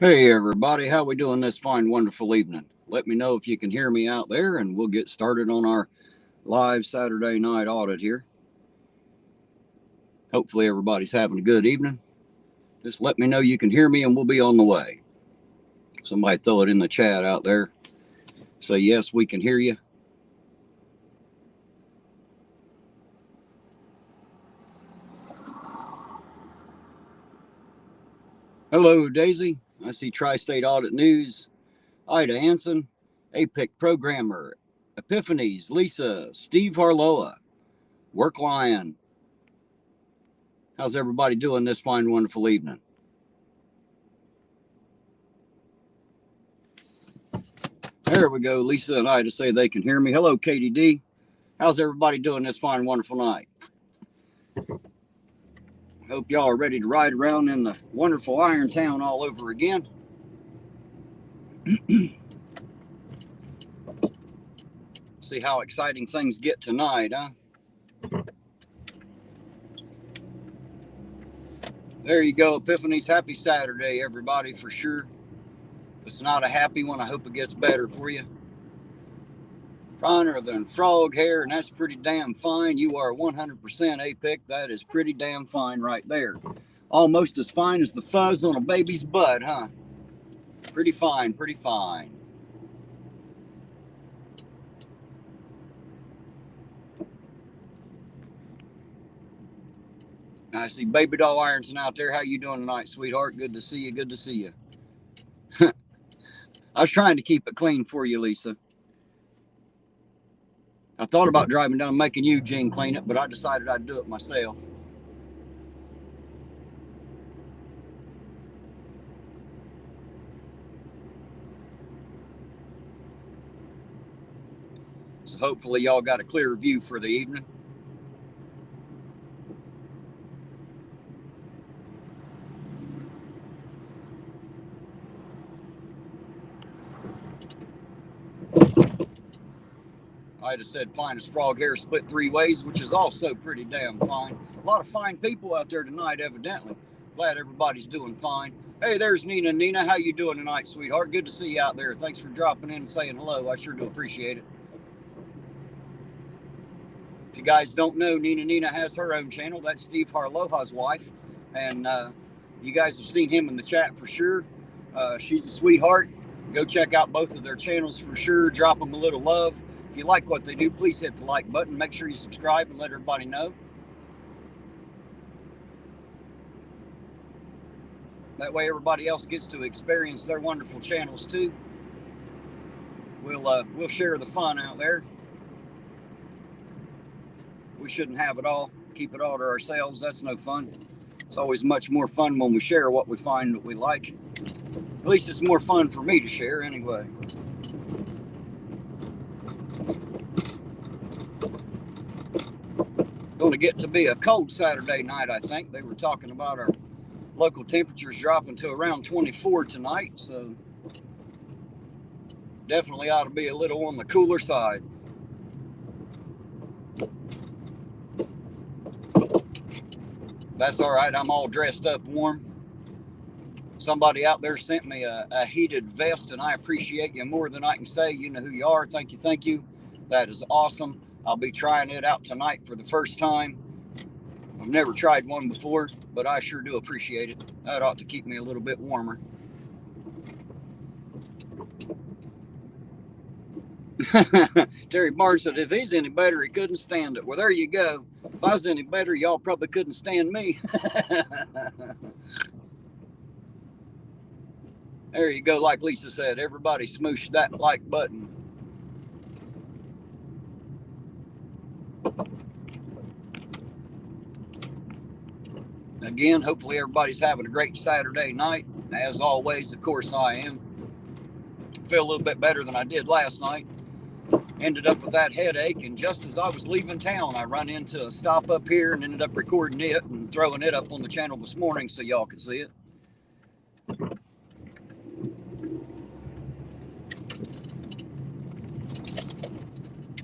Hey everybody, how we doing this fine, wonderful evening? Let me know if you can hear me out there, and we'll get started on our live Saturday night audit here. Hopefully everybody's having a good evening. Just let me know you can hear me, and we'll be on the way. Somebody throw it in the chat out there. Say yes, we can hear you. Hello, Daisy. I see Tri-State Audit News, Ida Hanson, APIC Programmer, Epiphanies, Lisa, Steve Harloa, Work Lion. How's everybody doing this fine, wonderful evening? There we go. Lisa and Ida say they can hear me. Hello, Katie D. How's everybody doing this fine, wonderful night? Hope y'all are ready to ride around in the wonderful Iron Town all over again. See how exciting things get tonight, huh? There you go, Epiphanies. Happy Saturday, everybody, for sure. If it's not a happy one, I hope it gets better for you. Finer than frog hair, and that's pretty damn fine. You are 100% APIC. That is pretty damn fine right there. Almost as fine as the fuzz on a baby's butt, huh? Pretty fine, pretty fine. I see Baby Doll Ironson out there. How you doing tonight, sweetheart? Good to see you. Good to see you. I was trying to keep it clean for you, Lisa. I thought about driving down and making Eugene clean it, but I decided I'd do it myself. So hopefully y'all got a clear view for the evening. I just said finest frog hair split 3 ways, which is also pretty damn fine. A lot of fine people out there tonight, evidently. Glad everybody's doing fine. Hey, there's Nina. Nina, how you doing tonight, sweetheart? Good to see you out there. Thanks for dropping in and saying hello. I sure do appreciate it. If you guys don't know, Nina has her own channel. That's Steve Harloha's wife. And you guys have seen him in the chat for sure. She's a sweetheart. Go check out both of their channels for sure. Drop them a little love. If you like what they do, please hit the like button. Make sure you subscribe and let everybody know. That way everybody else gets to experience their wonderful channels too. We'll share the fun out there. We shouldn't have it all. Keep it all to ourselves. That's no fun. It's always much more fun when we share what we find that we like. At least it's more fun for me to share anyway. Going to get to be a cold Saturday night, I think. They were talking about our local temperatures dropping to around 24 tonight, so definitely ought to be a little on the cooler side. That's all right. I'm all dressed up warm. Somebody out there sent me a heated vest, and I appreciate you more than I can say. You know who you are. Thank you. Thank you. That is awesome. I'll be trying it out tonight for the first time. I've never tried one before, but I sure do appreciate it. That ought to keep me a little bit warmer. Terry Barnes said, if he's any better, he couldn't stand it. Well, there you go. If I was any better, y'all probably couldn't stand me. There you go. Like Lisa said, everybody smoosh that like button. Again, hopefully everybody's having a great Saturday night. As always, of course I am. Feel a little bit better than I did last night. Ended up with that headache, and just as I was leaving town, I run into a stop up here and ended up recording it and throwing it up on the channel this morning so y'all could see it.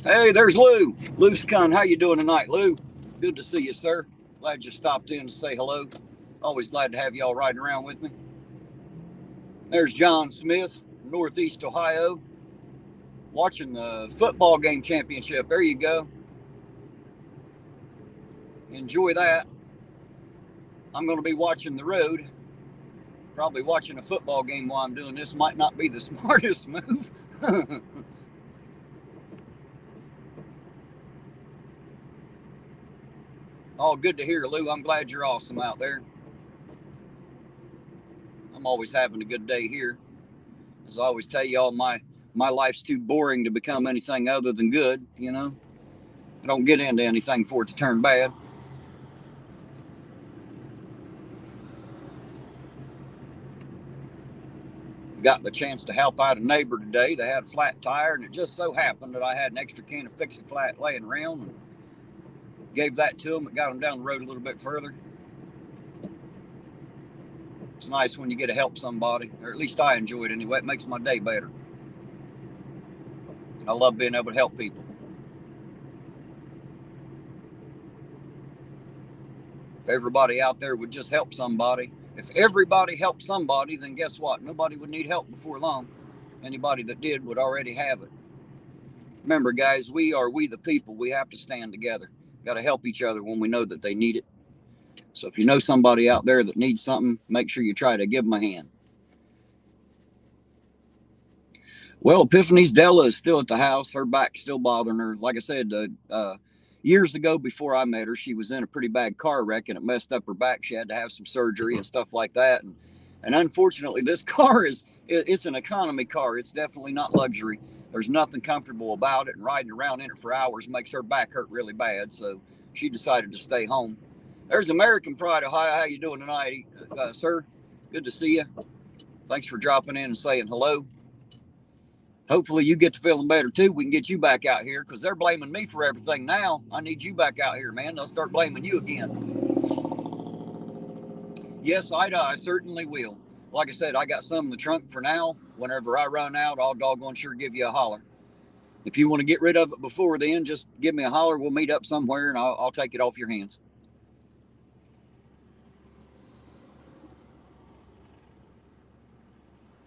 Hey, there's Lou. Lou Scunn, how you doing tonight, Lou? Good to see you, sir. Glad you stopped in to say hello. Always glad to have y'all riding around with me. There's John Smith, Northeast Ohio, watching the football game championship. There you go. Enjoy that. I'm going to be watching the road. Probably watching a football game while I'm doing this might not be the smartest move. Oh, good to hear, Lou. I'm glad you're awesome out there. I'm always having a good day here. As I always tell y'all, my life's too boring to become anything other than good, you know. I don't get into anything for it to turn bad. Got the chance to help out a neighbor today. They had a flat tire, and it just so happened that I had an extra can of Fix-A-Flat laying around, and gave that to them. It got them down the road a little bit further. It's nice when you get to help somebody, or at least I enjoy it anyway. It makes my day better. I love being able to help people. If everybody out there would just help somebody, if everybody helped somebody, then guess what? Nobody would need help before long. Anybody that did would already have it. Remember, guys, we the people. We have to stand together. Got to help each other when we know that they need it. So if you know somebody out there that needs something, make sure you try to give them a hand. Well, Epiphany's Della is still at the house. Her back's still bothering her. Like I said, years ago before I met her, she was in a pretty bad car wreck and it messed up her back. She had to have some surgery and stuff like that. And unfortunately, this car it's an economy car. It's definitely not luxury. There's nothing comfortable about it, and riding around in it for hours makes her back hurt really bad. So she decided to stay home. There's American Pride, Ohio. How you doing tonight, sir? Good to see you. Thanks for dropping in and saying hello. Hopefully you get to feeling better too. We can get you back out here, because they're blaming me for everything now. I need you back out here, man. They'll start blaming you again. Yes, I certainly will. Like I said, I got some in the trunk for now. Whenever I run out, I'll doggone sure give you a holler. If you want to get rid of it before then, just give me a holler. We'll meet up somewhere and I'll take it off your hands.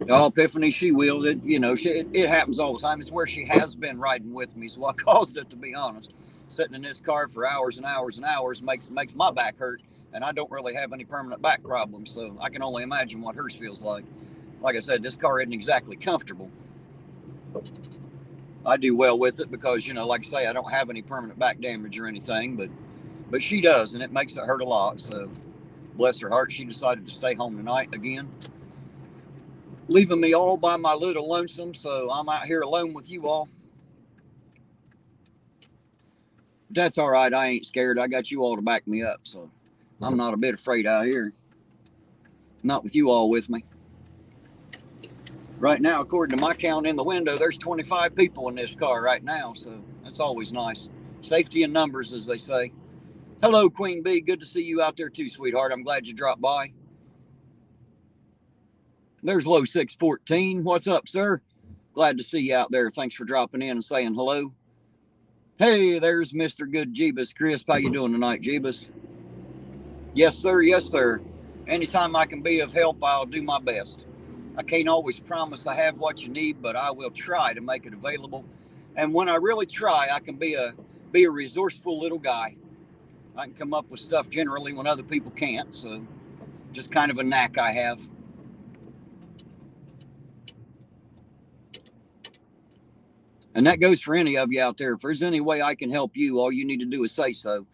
Oh, Epiphany, she will. It happens all the time. It's where she has been riding with me, so I caused it, to be honest. Sitting in this car for hours and hours and hours makes my back hurt, and I don't really have any permanent back problems, so I can only imagine what hers feels like. Like I said, this car isn't exactly comfortable. I do well with it because, like I say, I don't have any permanent back damage or anything, but she does, and it makes it hurt a lot. So bless her heart, she decided to stay home tonight again, leaving me all by my little lonesome. So I'm out here alone with you all. That's all right. I ain't scared. I got you all to back me up, so I'm not a bit afraid out here. Not with you all with me. Right now, according to my count in the window, there's 25 people in this car right now, so that's always nice. Safety in numbers, as they say. Hello, Queen Bee. Good to see you out there too, sweetheart. I'm glad you dropped by. There's Low 614. What's up, sir? Glad to see you out there. Thanks for dropping in and saying hello. Hey, there's Mr. Good Jeebus. Crisp, how you doing tonight, Jeebus? Yes, sir. Yes, sir. Anytime I can be of help, I'll do my best. I can't always promise I have what you need, but I will try to make it available. And when I really try, I can be a resourceful little guy. I can come up with stuff generally when other people can't, so just kind of a knack I have. And that goes for any of you out there. If there's any way I can help you, all you need to do is say so.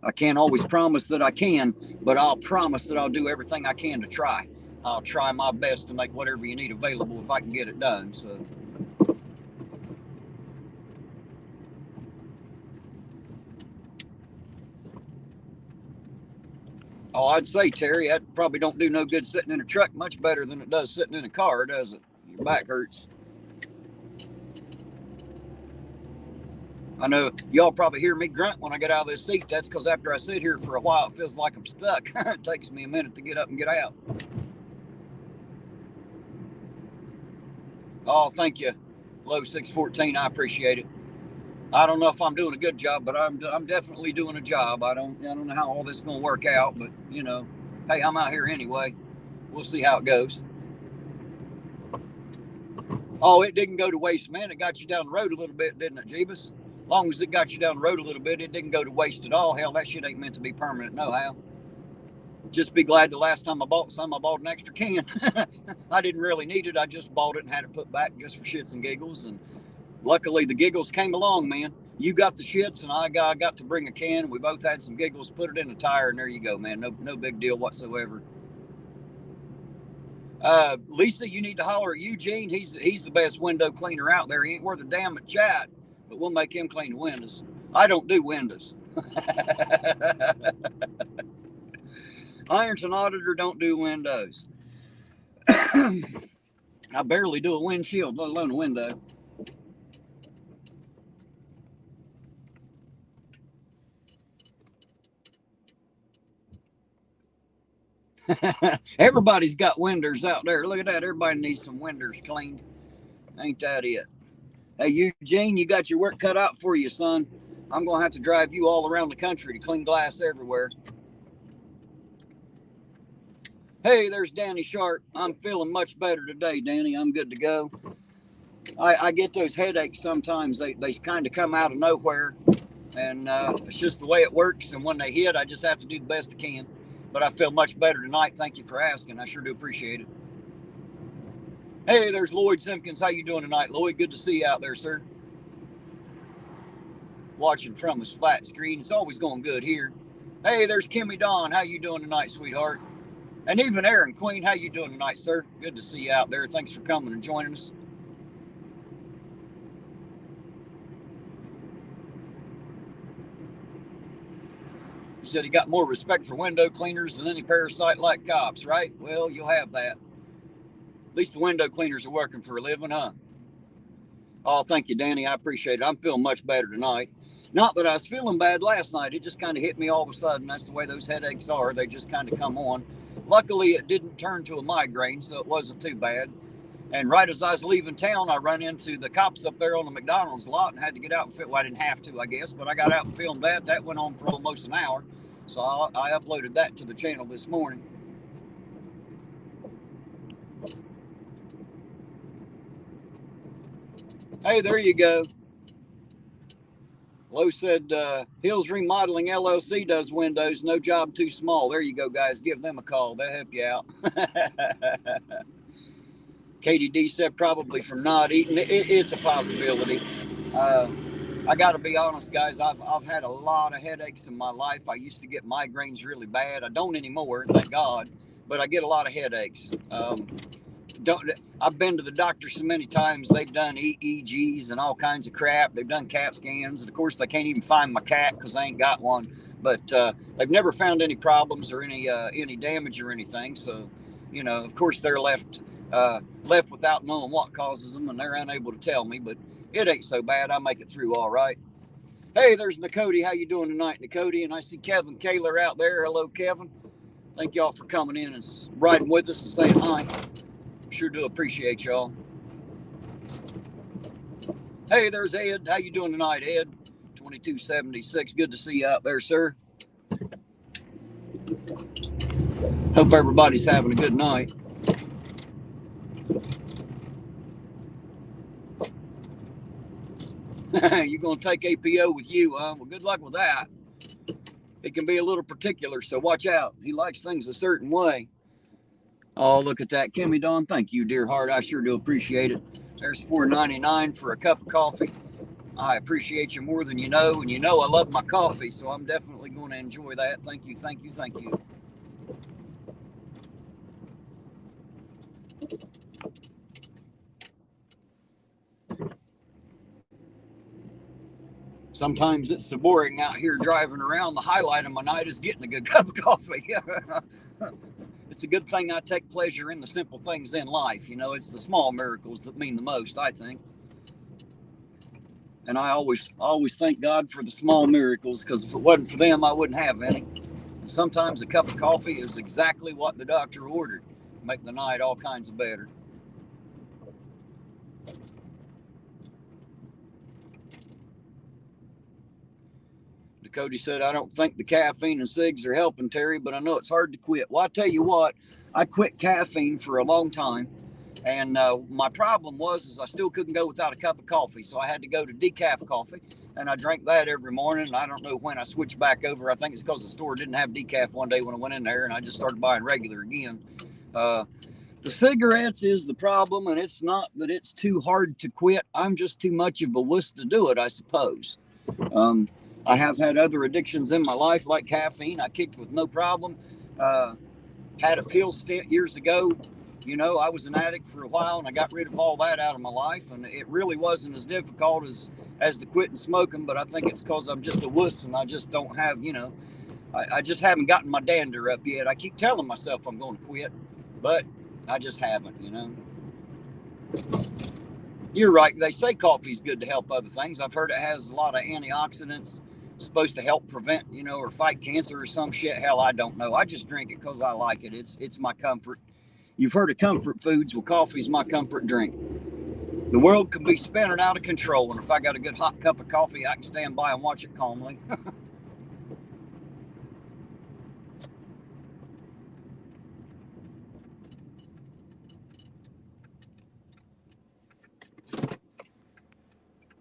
I can't always promise that I can, but I'll promise that I'll do everything I can to try. I'll try my best to make whatever you need available if I can get it done. So, oh, I'd say, Terry, that probably don't do no good sitting in a truck much better than it does sitting in a car, does it? Your back hurts. I know y'all probably hear me grunt when I get out of this seat. That's because after I sit here for a while, it feels like I'm stuck. It takes me a minute to get up and get out. Oh, thank you, Low 614. I appreciate it. I don't know if I'm doing a good job, but I'm definitely doing a job. I don't know how all this is going to work out, but hey, I'm out here anyway. We'll see how it goes. Oh, it didn't go to waste, man. It got you down the road a little bit, didn't it, Jeebus? As long as it got you down the road a little bit, it didn't go to waste at all. Hell, that shit ain't meant to be permanent, no how. Just be glad the last time I bought some, I bought an extra can. I didn't really need it. I just bought it and had it put back just for shits and giggles. And luckily, the giggles came along, man. You got the shits, and I got to bring a can. We both had some giggles, put it in a tire, and there you go, man. No big deal whatsoever. Lisa, you need to holler at Eugene. He's the best window cleaner out there. He ain't worth a damn at chat, but we'll make him clean the windows. I don't do windows. Ironton Auditor don't do windows. I barely do a windshield, let alone a window. Everybody's got windows out there. Look at that. Everybody needs some windows cleaned. Ain't that it? Hey, Eugene, you got your work cut out for you, son. I'm going to have to drive you all around the country to clean glass everywhere. Hey, there's Danny Sharp. I'm feeling much better today, Danny. I'm good to go. I get those headaches sometimes. They kind of come out of nowhere, and it's just the way it works. And when they hit, I just have to do the best I can. But I feel much better tonight. Thank you for asking. I sure do appreciate it. Hey, there's Lloyd Simpkins. How you doing tonight, Lloyd? Good to see you out there, sir. Watching from his flat screen. It's always going good here. Hey, there's Kimmy Dawn. How you doing tonight, sweetheart? And even Aaron Queen, how you doing tonight, sir? Good to see you out there. Thanks for coming and joining us. You said you got more respect for window cleaners than any parasite like cops, right? Well, you'll have that. At least the window cleaners are working for a living, huh? Oh, thank you, Danny. I appreciate it. I'm feeling much better tonight. Not that I was feeling bad last night. It just kind of hit me all of a sudden. That's the way those headaches are. They just kind of come on. Luckily, it didn't turn to a migraine, so it wasn't too bad. And right as I was leaving town, I run into the cops up there on the McDonald's lot and had to get out and film. Well, I didn't have to, I guess, but I got out and filmed that. That went on for almost an hour. So I uploaded that to the channel this morning. Hey, there you go. Lowe said, Hills Remodeling LLC does windows. No job too small. There you go, guys. Give them a call. They'll help you out. Katie D said probably from not eating. It's a possibility. I got to be honest, guys. I've had a lot of headaches in my life. I used to get migraines really bad. I don't anymore, thank God. But I get a lot of headaches. I've been to the doctor so many times. They've done EEGs and all kinds of crap. They've done CAT scans, and of course they can't even find my cat because I ain't got one. But they've never found any problems or any damage or anything. So, you know, of course they're left without knowing what causes them, and they're unable to tell me. But it ain't so bad. I make it through all right. Hey, there's Nicody. How you doing tonight, Nicody? And I see Kevin Kaler out there. Hello, Kevin. Thank y'all for coming in and riding with us and saying hi. Sure do appreciate y'all. Hey, there's Ed. How you doing tonight, Ed? 2276. Good to see you out there, sir. Hope everybody's having a good night. You're going to take APO with you, huh? Well, good luck with that. He can be a little particular, so watch out. He likes things a certain way. Oh, look at that. Kimmy Dawn, thank you, dear heart. I sure do appreciate it. There's $4.99 for a cup of coffee. I appreciate you more than you know, and you know I love my coffee, so I'm definitely going to enjoy that. Thank you, thank you, thank you. Sometimes it's so boring out here driving around. The highlight of my night is getting a good cup of coffee. It's a good thing I take pleasure in the simple things in life. You know, it's the small miracles that mean the most, I think. And I always thank God for the small miracles, because if it wasn't for them, I wouldn't have any. Sometimes a cup of coffee is exactly what the doctor ordered. Make the night all kinds of better. Cody said, I don't think the caffeine and cigs are helping, Terry, but I know it's hard to quit. Well, I tell you what, I quit caffeine for a long time, And my problem was I still couldn't go without a cup of coffee. So I had to go to decaf coffee, and I drank that every morning. I don't know when I switched back over. I think it's because the store didn't have decaf one day when I went in there, and I just started buying regular again. The cigarettes is the problem, and it's not that it's too hard to quit. I'm just too much of a wuss to do it, I suppose. I have had other addictions in my life, like caffeine. I kicked with no problem. Had a pill stint years ago. You know, I was an addict for a while, and I got rid of all that out of my life, and it really wasn't as difficult as the quitting smoking, but I think it's because I'm just a wuss, and I just don't have, you know, I just haven't gotten my dander up yet. I keep telling myself I'm going to quit, but I just haven't, you know. You're right. They say coffee's good to help other things. I've heard it has a lot of antioxidants, supposed to help prevent, you know, or fight cancer or some shit. Hell, I don't know. I just drink it because I like it. It's my comfort. You've heard of comfort foods. Well, coffee's my comfort drink. The world can be spinning out of control, and if I got a good hot cup of coffee, I can stand by and watch it calmly.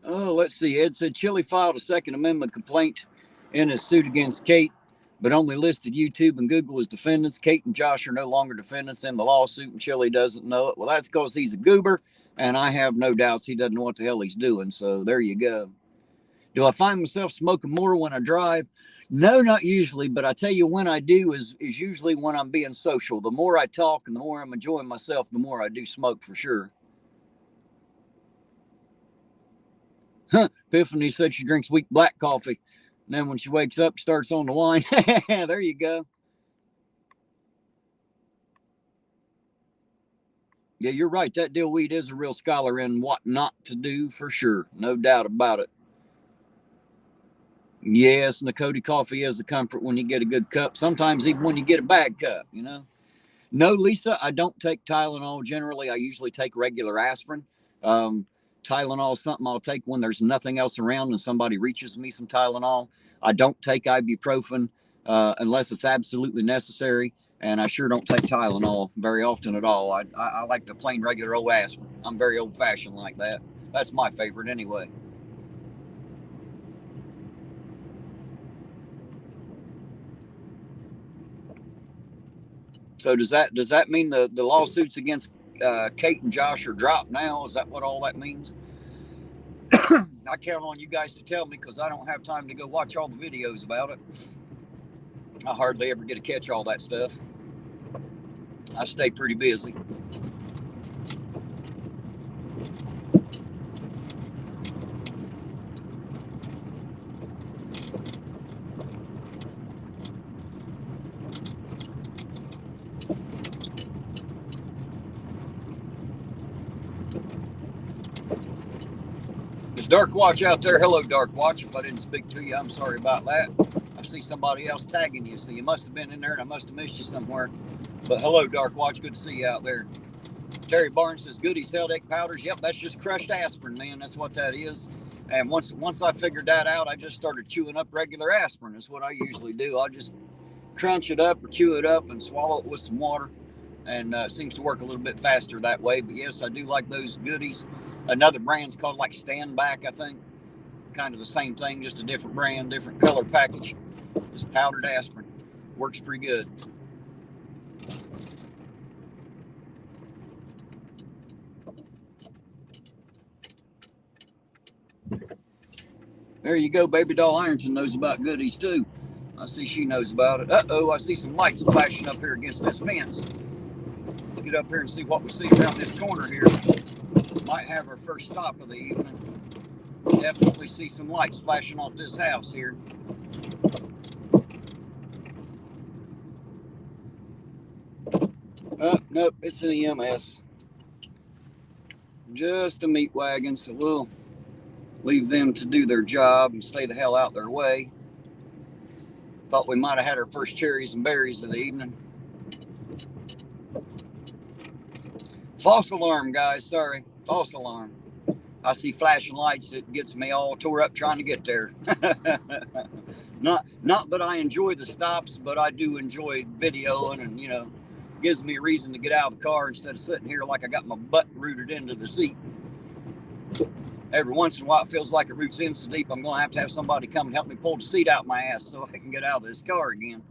Oh, let's see. Ed said Chili filed a Second Amendment complaint in his suit against Kate, but only listed YouTube and Google as defendants. Kate and Josh are no longer defendants in the lawsuit, and Chili doesn't know it. Well, that's because he's a goober, and I have no doubts he doesn't know what the hell he's doing. So there you go. Do I find myself smoking more when I drive? No, not usually, but I tell you when I do is usually when I'm being social. The more I talk and the more I'm enjoying myself, the more I do smoke for sure. Epiphany said she drinks weak black coffee. And then when she wakes up, starts on the wine. There you go. Yeah, you're right. That dill weed is a real scholar in what not to do for sure. No doubt about it. Yes, Nakoti coffee is a comfort when you get a good cup. Sometimes even when you get a bad cup, you know. No, Lisa, I don't take Tylenol. Generally, I usually take regular aspirin. Tylenol is something I'll take when there's nothing else around and somebody reaches me some Tylenol. I don't take ibuprofen unless it's absolutely necessary, and I sure don't take Tylenol very often at all. I like the plain regular old aspirin. I'm very old-fashioned like that. That's my favorite anyway. So does that mean the lawsuits against Kate and Josh are dropped now? Is that what all that means? I count on you guys to tell me because I don't have time to go watch all the videos about it. I hardly ever get to catch all that stuff. I stay pretty busy. Is Dark Watch out there? Hello, Dark Watch. If I didn't speak to you, I'm sorry about that. I see somebody else tagging you, so you must have been in there and I must have missed you somewhere. But hello, Dark Watch. Good to see you out there. Terry Barnes says, goodies, held egg powders. Yep, that's just crushed aspirin, man. That's what that is. And once I figured that out, I just started chewing up regular aspirin. That's what I usually do. I'll just crunch it up or chew it up and swallow it with some water. And it seems to work a little bit faster that way. But yes, I do like those goodies. Another brand's called like Stand Back, I think. Kind of the same thing, just a different brand, different color package. Just powdered aspirin. Works pretty good. There you go. Baby doll Ironton knows about goodies too. I see she knows about it. Uh-oh, I see some lights flashing up here against this fence. Let's get up here and see what we see around this corner here. Might have our first stop of the evening. Definitely see some lights flashing off this house here. Nope, it's an EMS. Just a meat wagon, so we'll leave them to do their job and stay the hell out their way. Thought we might have had our first cherries and berries of the evening. False alarm, guys. Sorry. False alarm. I see flashing lights. It gets me all tore up trying to get there. Not that I enjoy the stops, but I do enjoy videoing and, you know, gives me a reason to get out of the car instead of sitting here like I got my butt rooted into the seat. Every once in a while, it feels like it roots in so deep, I'm going to have somebody come and help me pull the seat out my ass so I can get out of this car again.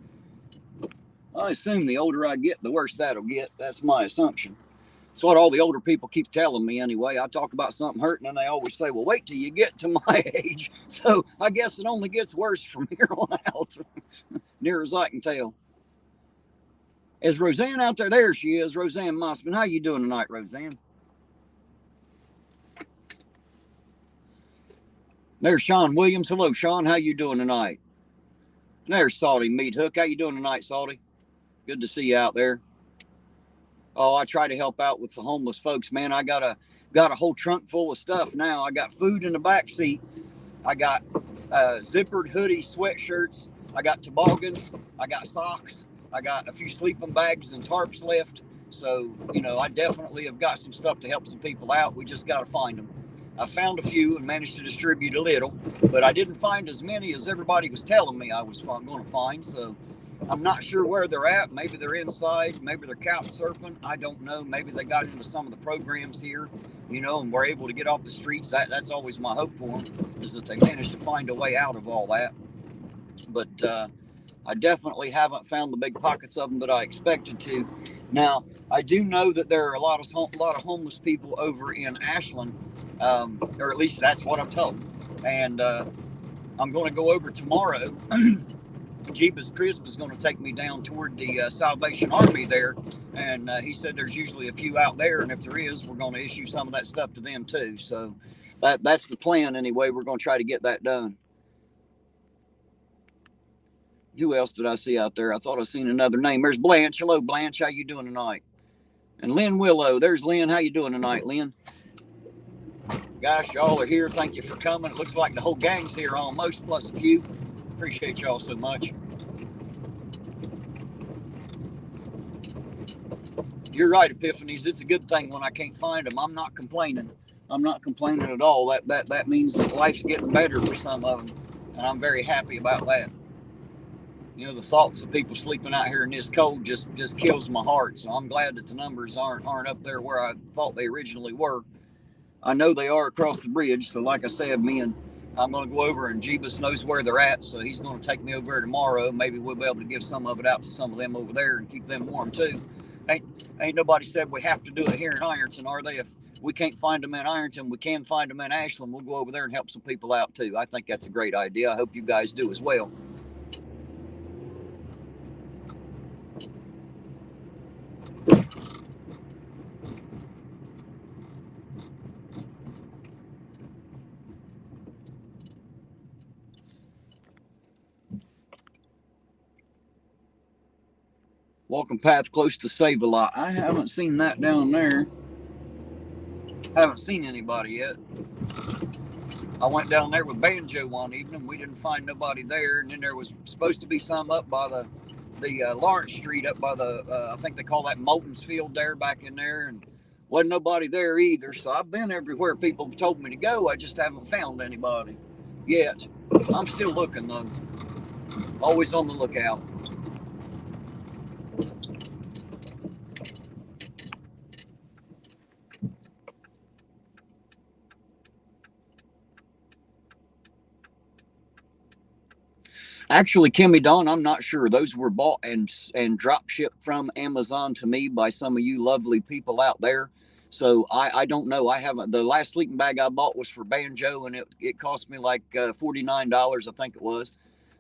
I assume the older I get, the worse that'll get. That's my assumption. It's what all the older people keep telling me anyway. I talk about something hurting and they always say, well, wait till you get to my age. So I guess it only gets worse from here on out, near as I can tell. Is Roseanne out there? There she is, Roseanne Mossman. How you doing tonight, Roseanne? There's Sean Williams. Hello, Sean. How you doing tonight? There's Salty Meat Hook. How you doing tonight, Salty? Good to see you out there. Oh, I try to help out with the homeless folks, man. I got a whole trunk full of stuff now. I got food in the back seat. I got zippered hoodie, sweatshirts. I got toboggans. I got socks. I got a few sleeping bags and tarps left. So, you know, I definitely have got some stuff to help some people out. We just got to find them. I found a few and managed to distribute a little, but I didn't find as many as everybody was telling me I was going to find. So I'm not sure where they're at. Maybe they're inside. Maybe they're couch surfing. I don't know. Maybe they got into some of the programs here, you know, and were able to get off the streets. That's always my hope for them, is that they managed to find a way out of all that. But I definitely haven't found the big pockets of them that I expected to. Now, I do know that there are a lot of homeless people over in Ashland, or at least that's what I'm told. And I'm going to go over tomorrow. Jeebus Chris was going to take me down toward the Salvation Army there, and he said there's usually a few out there, and if there is, we're going to issue some of that stuff to them too. So that's the plan anyway. We're going to try to get that done. Who else did I see out there? I thought I seen another name. There's Blanche. Hello, Blanche. How you doing tonight? And Lynn Willow. There's Lynn. How you doing tonight, Lynn? Gosh, y'all are here. Thank you for coming. It looks like the whole gang's here almost, plus a few. Appreciate y'all so much. You're right, Epiphanies. It's a good thing when I can't find them. I'm not complaining. I'm not complaining at all. That means that life's getting better for some of them, and I'm very happy about that. You know, the thoughts of people sleeping out here in this cold just kills my heart. So I'm glad that the numbers aren't up there where I thought they originally were. I know they are across the bridge. So like I said, I'm going to go over, and Jeebus knows where they're at. So he's going to take me over there tomorrow. Maybe we'll be able to give some of it out to some of them over there and keep them warm too. Ain't nobody said we have to do it here in Ironton, are they? If we can't find them in Ironton, we can find them in Ashland. We'll go over there and help some people out too. I think that's a great idea. I hope you guys do as well. Walking path close to Save-A-Lot. I haven't seen that down there. I haven't seen anybody yet. I went down there with Banjo one evening. We didn't find nobody there. And then there was supposed to be some up by the Lawrence Street, up by the, I think they call that Moulton's Field there, back in there. And wasn't nobody there either. So I've been everywhere people have told me to go. I just haven't found anybody yet. I'm still looking though. Always on the lookout. Actually, Kimmy Dawn, I'm not sure. Those were bought and drop shipped from Amazon to me by some of you lovely people out there. So I don't know. I haven't. The last sleeping bag I bought was for Banjo, and it cost me like $49, I think it was.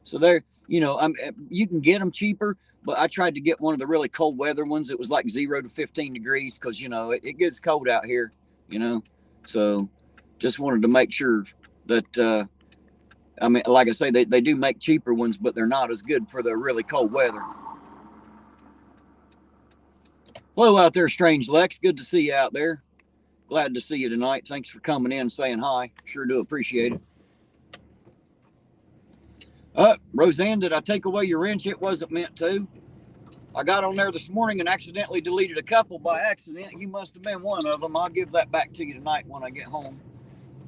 So there, you know, you can get them cheaper, but I tried to get one of the really cold weather ones. It was like 0 to 15 degrees because, you know, it gets cold out here, you know. So just wanted to make sure that, I mean, like I say, they do make cheaper ones, but they're not as good for the really cold weather. Hello out there, Strange Lex. Good to see you out there. Glad to see you tonight. Thanks for coming in and saying hi. Sure do appreciate it. Roseanne, did I take away your wrench? It wasn't meant to. I got on there this morning and accidentally deleted a couple by accident. You must have been one of them. I'll give that back to you tonight when I get home.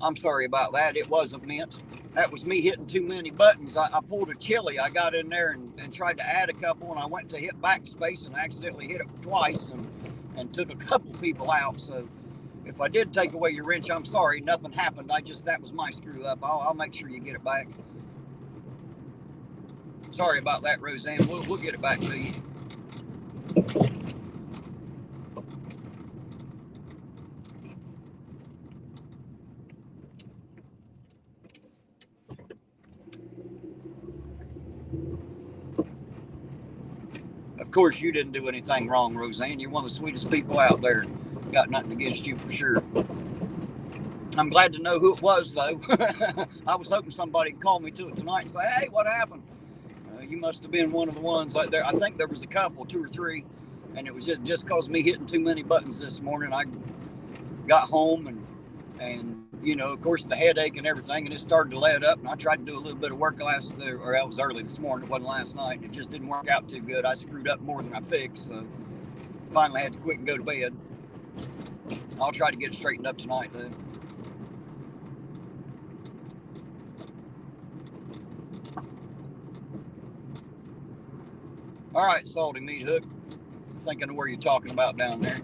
I'm sorry about that. It wasn't meant. That was me hitting too many buttons. I pulled a chili. I got in there and tried to add a couple, and I went to hit backspace and accidentally hit it twice and took a couple people out. So if I did take away your wrench, I'm sorry. Nothing happened. That was my screw up. I'll make sure you get it back. Sorry about that, Roseanne. We'll get it back to you. Of course, you didn't do anything wrong, Roseanne. You're one of the sweetest people out there. Got nothing against you for sure. I'm glad to know who it was, though. I was hoping somebody would call me to it tonight and say, hey, what happened? You must have been one of the ones like there. I think there was a couple, 2 or 3, and it was just because me hitting too many buttons this morning. I got home and you know, of course, the headache and everything, and it started to let up. And I tried to do a little bit of work that was early this morning. It wasn't last night. It just didn't work out too good. I screwed up more than I fixed, so finally had to quit and go to bed. I'll try to get it straightened up tonight, though. All right, Salty Meat Hook. I think I know where you're talking about down there.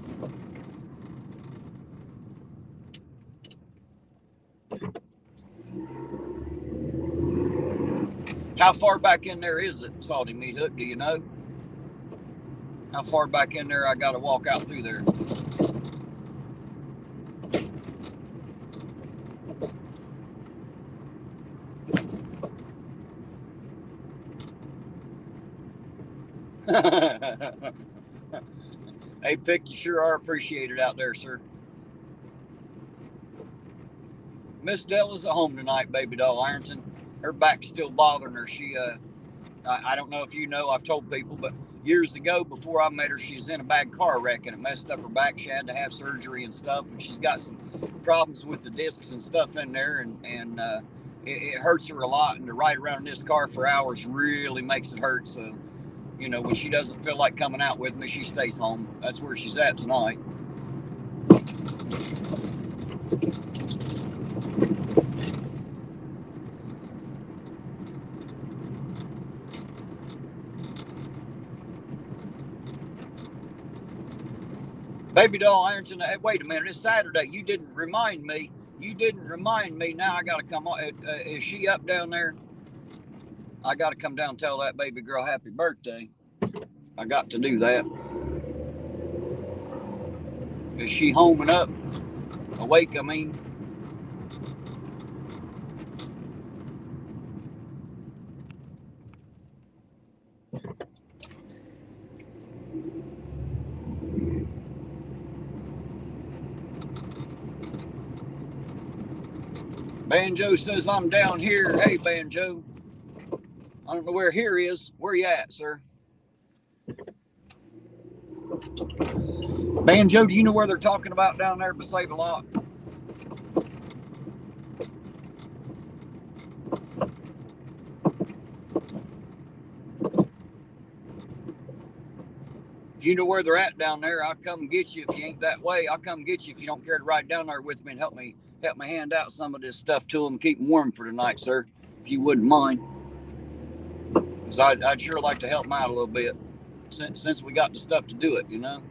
How far back in there is it, Salty Meat Hook? Do you know? How far back in there I got to walk out through there? Hey, Pick, you sure are appreciated out there, sir. Miss Della's at home tonight, baby doll Ironton. Her back's still bothering her. She, I don't know if you know, I've told people, but years ago, before I met her, she was in a bad car wreck and it messed up her back. She had to have surgery and stuff, and she's got some problems with the discs and stuff in there, and it hurts her a lot. And to ride around in this car for hours really makes it hurt. So, you know, when she doesn't feel like coming out with me, she stays home. That's where she's at tonight. Baby doll Ironton, hey, wait a minute, it's Saturday. You didn't remind me. Now I got to come on. Is she up down there? I got to come down and tell that baby girl happy birthday. I got to do that. Is she home and up? Awake, I mean. Banjo says I'm down here. Hey, Banjo. I don't know where here is. Where you at, sir? Banjo, do you know where they're talking about down there beside the lot? If you know where they're at down there, I'll come get you. If you ain't that way, I'll come get you if you don't care to ride down there with me and help me hand out some of this stuff to them, keep them warm for tonight, sir, if you wouldn't mind. Because I'd sure like to help them out a little bit since we got the stuff to do it, you know.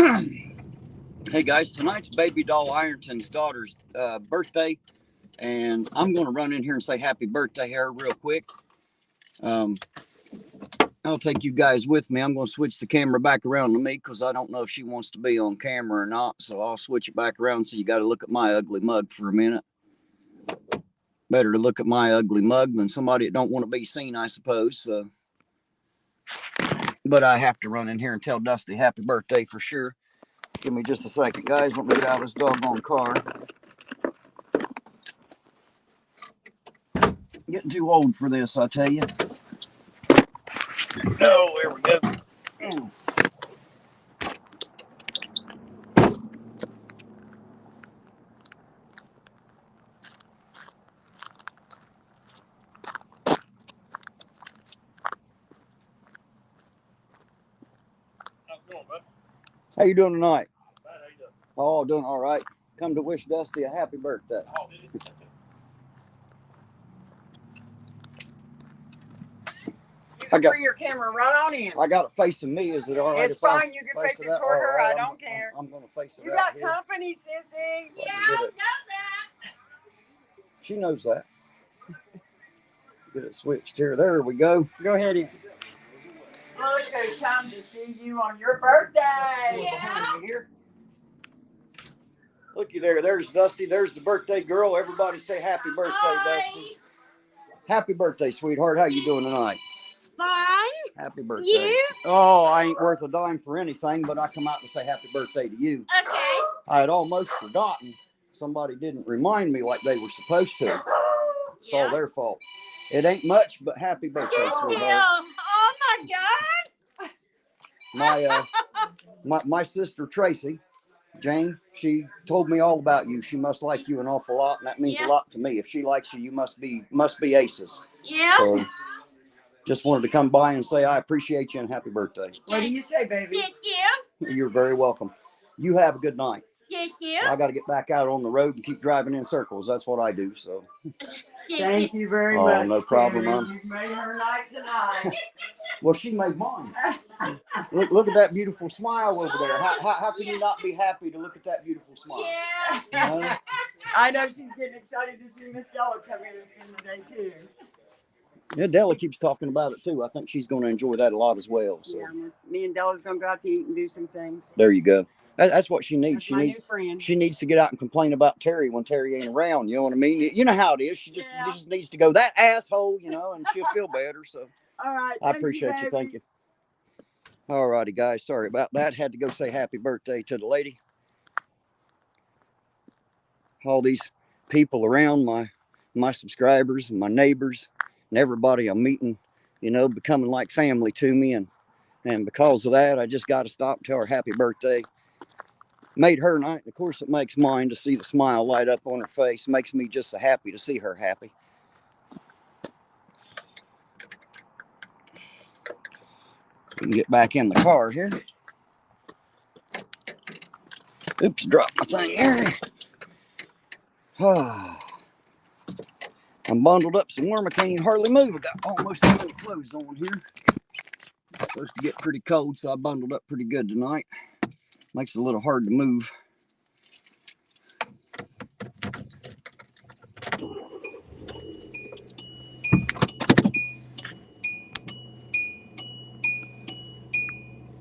Hey guys, tonight's baby doll Ironton's daughter's birthday, and I'm going to run in here and say happy birthday to her real quick. I'll take you guys with me. I'm going to switch the camera back around to me because I don't know if she wants to be on camera or not. So I'll switch it back around so you got to look at my ugly mug for a minute. Better to look at my ugly mug than somebody that don't want to be seen, I suppose. So, but I have to run in here and tell Dusty happy birthday for sure. Give me just a second, guys. Let me get out of this doggone car. Getting too old for this, I tell you. Oh, there we go. How you doing tonight? How you doing? Oh, doing all right. Come to wish Dusty a happy birthday. Oh, did you? You can bring your camera right on in. I got it facing me. Is it all right? It's fine. You can face it toward her. Right. I don't care. I'm going to face it. You got company, sissy. Yeah, I know that. She knows that. Get it switched here. There we go. Go ahead in. Look, it's time to see you on your birthday. Yeah. Here. Looky there. There's Dusty. There's the birthday girl. Everybody say happy birthday, Hi. Dusty. Happy birthday, sweetheart. How you doing tonight? Fine. Happy birthday. You? Oh, I ain't worth a dime for anything, but I come out to say happy birthday to you. Okay. I had almost forgotten. Somebody didn't remind me like they were supposed to. It's all their fault. It ain't much, but happy birthday, Good sweetheart. deal. Oh my God. My sister Tracy, Jane, she told me all about you. She must like you an awful lot, and that means a lot to me. If she likes you, you must be aces. Yeah. So just wanted to come by and say I appreciate you and happy birthday. What do you say, baby? Thank you. You're very welcome. You have a good night. Thank you. I got to get back out on the road and keep driving in circles. That's what I do. So Thank you very much. No problem, Terry. Mom. You made her night tonight. Well, she made mine. Look at that beautiful smile over there. How can you not be happy to look at that beautiful smile? Yeah. You know? I know she's getting excited to see Miss Della come in and spend the day too. Yeah, Della keeps talking about it too. I think she's going to enjoy that a lot as well. So Yeah, me and Della's gonna go out to eat and do some things. there you go. That's what she needs. That's my new friend. She needs to get out and complain about Terry when Terry ain't around. You know what I mean? You know how it is. She just needs to go, that asshole, you know, and she'll feel better. So All right. I appreciate you. Thank you. All righty, guys. Sorry about that. Had to go say happy birthday to the lady. All these people around, my subscribers and my neighbors and everybody I'm meeting, you know, becoming like family to me. And because of that, I just got to stop and tell her happy birthday. Made her night. Of course, it makes mine to see the smile light up on her face. Makes me just so happy to see her happy. We can get back in the car here. Oops, dropped my thing here. I'm bundled up some warm. I can't even hardly move. I got almost as many clothes on here. It's supposed to get pretty cold, so I bundled up pretty good tonight. Makes it a little hard to move.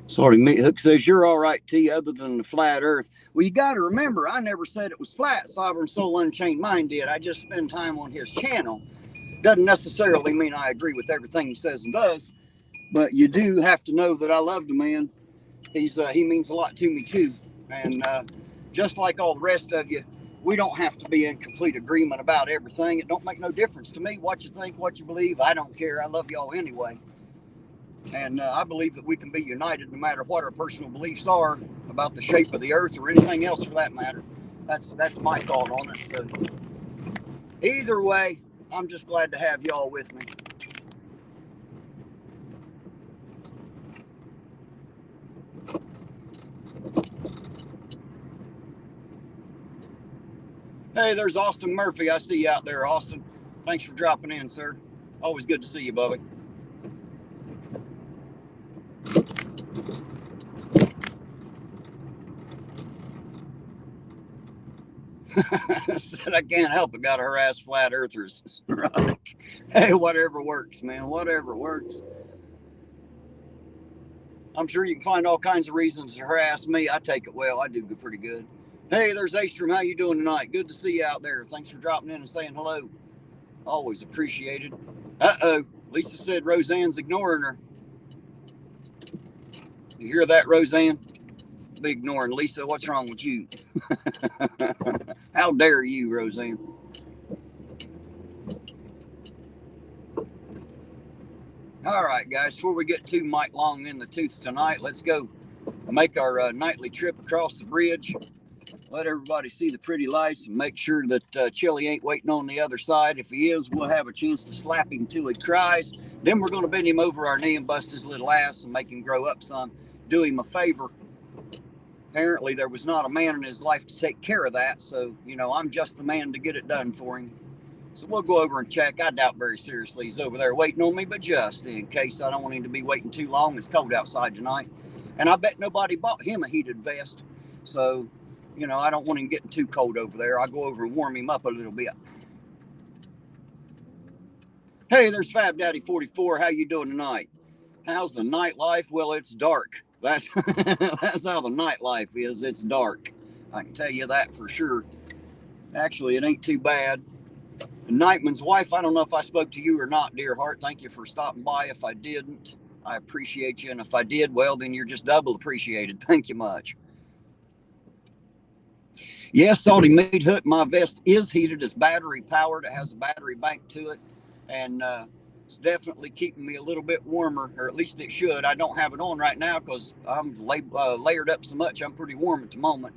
Sorry, me. Hook says you're all right, T, other than the flat earth. Well, you got to remember, I never said it was flat. Sovereign Soul Unchained Mind did. I just spend time on his channel. Doesn't necessarily mean I agree with everything he says and does, but you do have to know that I love the man. He means a lot to me too, and just like all the rest of you, we don't have to be in complete agreement about everything. It don't make no difference to me what you think, what you believe. I don't care. I love y'all anyway. And I believe that we can be united no matter what our personal beliefs are about the shape of the earth or anything else for that matter. That's my thought on it. So either way, I'm just glad to have y'all with me. Hey, there's Austin Murphy. I see you out there, Austin. Thanks for dropping in, sir. Always good to see you, Bubby. Said I can't help it. Got to harass flat earthers. Right? Hey, whatever works, man. Whatever works. I'm sure you can find all kinds of reasons to harass me. I take it well. I do pretty good. Hey, there's Astrom. How you doing tonight? Good to see you out there. Thanks for dropping in and saying hello. Always appreciated. Uh-oh. Lisa said Roseanne's ignoring her. You hear that, Roseanne? Be ignoring Lisa. What's wrong with you? How dare you, Roseanne? All right, guys. Before we get too Mike Long in the tooth tonight, let's go make our nightly trip across the bridge. Let everybody see the pretty lights and make sure that Chili ain't waiting on the other side. If he is, we'll have a chance to slap him till he cries. Then we're going to bend him over our knee and bust his little ass and make him grow up some. Do him a favor. Apparently, there was not a man in his life to take care of that. So, I'm just the man to get it done for him. So we'll go over and check. I doubt very seriously he's over there waiting on me, but just in case, I don't want him to be waiting too long. It's cold outside tonight. And I bet nobody bought him a heated vest. So, I don't want him getting too cold over there. I'll go over and warm him up a little bit. Hey, there's Fab Daddy 44. How you doing tonight? How's the nightlife? Well, it's dark. That's how the nightlife is. It's dark. I can tell you that for sure. Actually, it ain't too bad. Nightman's wife, I don't know if I spoke to you or not, dear heart. Thank you for stopping by. If I didn't, I appreciate you. And if I did, well, then you're just double appreciated. Thank you much. Yes, Salty Meat Hook, my vest is heated. It's battery powered. It has a battery bank to it. And it's definitely keeping me a little bit warmer, or at least it should. I don't have it on right now because I'm layered up so much. I'm pretty warm at the moment.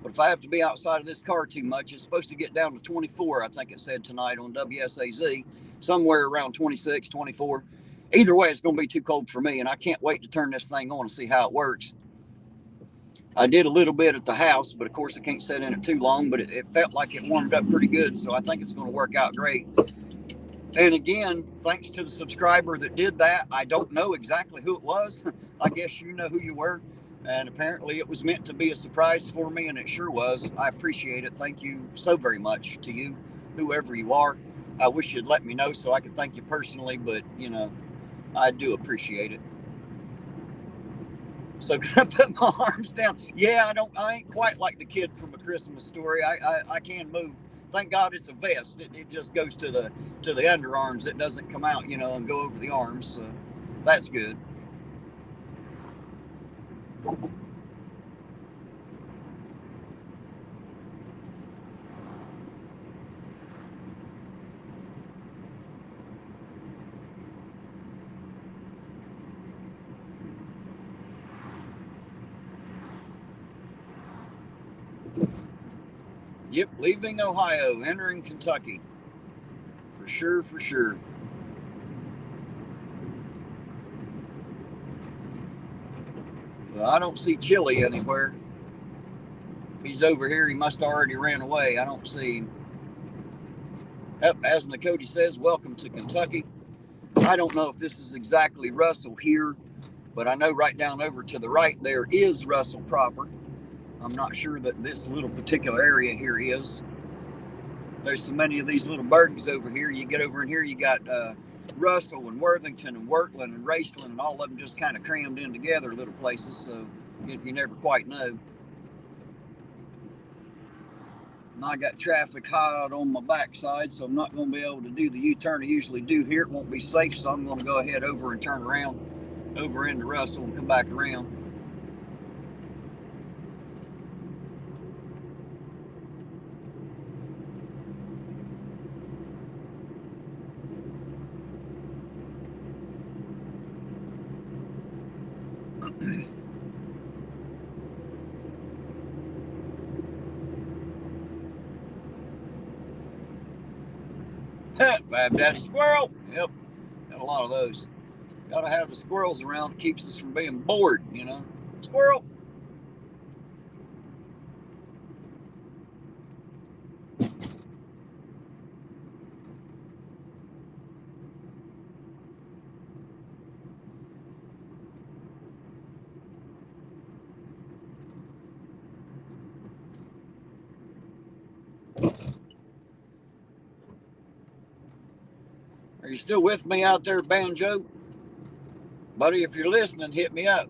But if I have to be outside of this car too much, it's supposed to get down to 24, I think it said tonight on WSAZ, somewhere around 26, 24. Either way, it's going to be too cold for me, and I can't wait to turn this thing on and see how it works. I did a little bit at the house, but of course I can't sit in it too long, but it felt like it warmed up pretty good, so I think it's going to work out great. And again, thanks to the subscriber that did that. I don't know exactly who it was. I guess you know who you were. And apparently it was meant to be a surprise for me, and it sure was. I appreciate it. Thank you so very much to you, whoever you are. I wish you'd let me know so I could thank you personally, but, I do appreciate it. So can I put my arms down? Yeah, I ain't quite like the kid from A Christmas Story. I can move. Thank God it's a vest. It just goes to the underarms. It doesn't come out, and go over the arms. So that's good. Yep, leaving Ohio, entering Kentucky. For sure, for sure. Well, I don't see Chili anywhere. If he's over here, he must already ran away. I don't see him. Yep, as Nakoti says, welcome to Kentucky. I don't know if this is exactly Russell here, but I know right down over to the right there is Russell proper. I'm not sure that this little particular area here is. There's so many of these little burgs over here. You get over in here, you got Russell and Worthington and Wortland and Raceland, and all of them just kind of crammed in together, little places, so you never quite know. And I got traffic high out on my backside, so I'm not going to be able to do the U-turn I usually do here. It won't be safe, so I'm going to go ahead over and turn around over into Russell and come back around. Fab Daddy Squirrel. Yep, got a lot of those. Gotta have the squirrels around. It keeps us from being bored, Squirrel. Are you still with me out there, Banjo? Buddy, if you're listening, hit me up.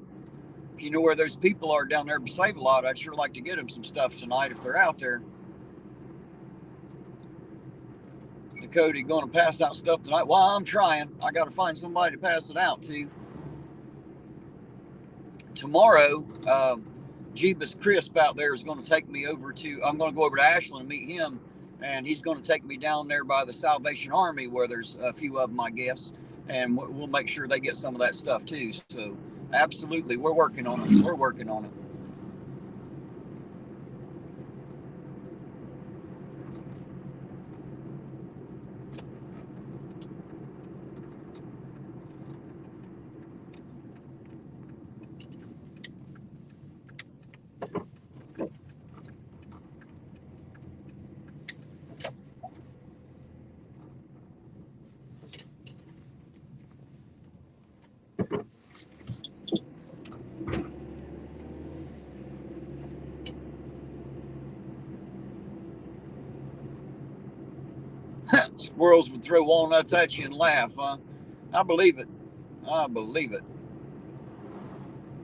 If you know where those people are down there at Save-A-Lot, I'd sure like to get them some stuff tonight if they're out there. Cody, going to pass out stuff tonight? Well, I'm trying. I got to find somebody to pass it out to. Tomorrow, Jeebus Crisp out there is going to take me over to, I'm going to go over to Ashland and meet him, and he's going to take me down there by the Salvation Army where there's a few of them, I guess, and we'll make sure they get some of that stuff too. So, absolutely, we're working on it. We're working on it. Squirrels would throw walnuts at you and laugh, huh? I believe it. I believe it.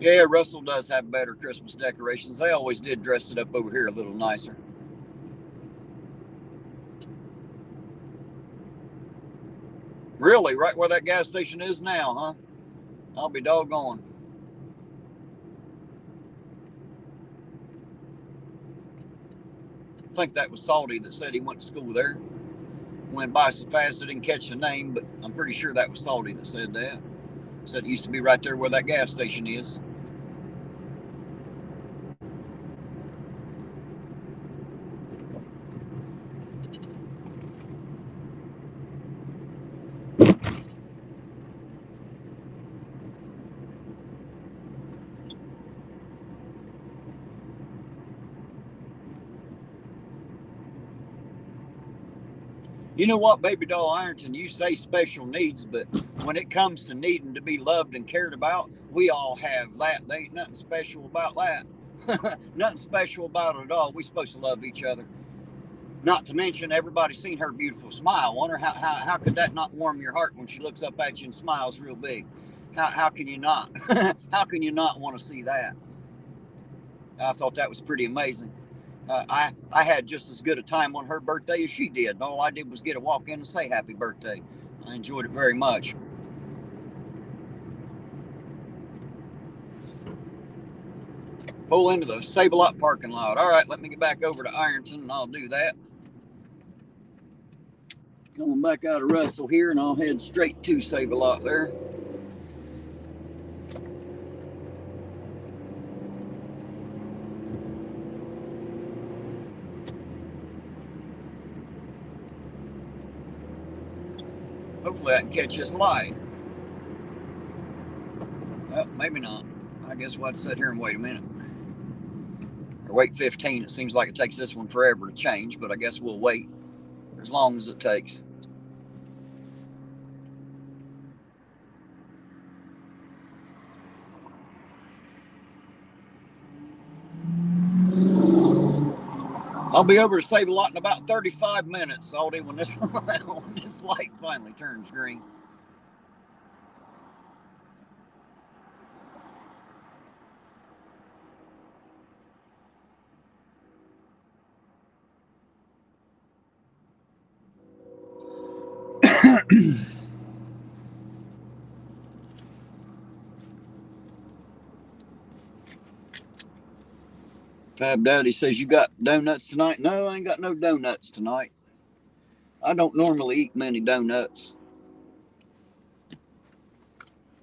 Yeah, Russell does have better Christmas decorations. They always did dress it up over here a little nicer. Really? Right where that gas station is now, huh? I'll be doggone. I think that was Salty that said he went to school there. Went by so fast I didn't catch the name, but I'm pretty sure that was Salty that said that. Said it used to be right there where that gas station is. You know what, Baby Doll Ironton, you say special needs, but when it comes to needing to be loved and cared about, we all have that. There ain't nothing special about that. Nothing special about it at all. We're supposed to love each other. Not to mention, everybody's seen her beautiful smile. Wonder how could that not warm your heart when she looks up at you and smiles real big? How can you not? How can you not want to see that? I thought that was pretty amazing. I had just as good a time on her birthday as she did. All I did was get a walk in and say happy birthday. I enjoyed it very much. Pull into the Save-A-Lot parking lot. All right, let me get back over to Ironton and I'll do that. Coming back out of Russell here and I'll head straight to Save-A-Lot there. Hopefully I can catch this light. Well, maybe not. I guess we'll have to sit here and wait a minute. Or wait 15. It seems like it takes this one forever to change, but I guess we'll wait as long as it takes. I'll be over to Save-A-Lot in about 35 minutes, Salty, when this light finally turns green. Fab Daddy says, you got donuts tonight? No, I ain't got no donuts tonight. I don't normally eat many donuts.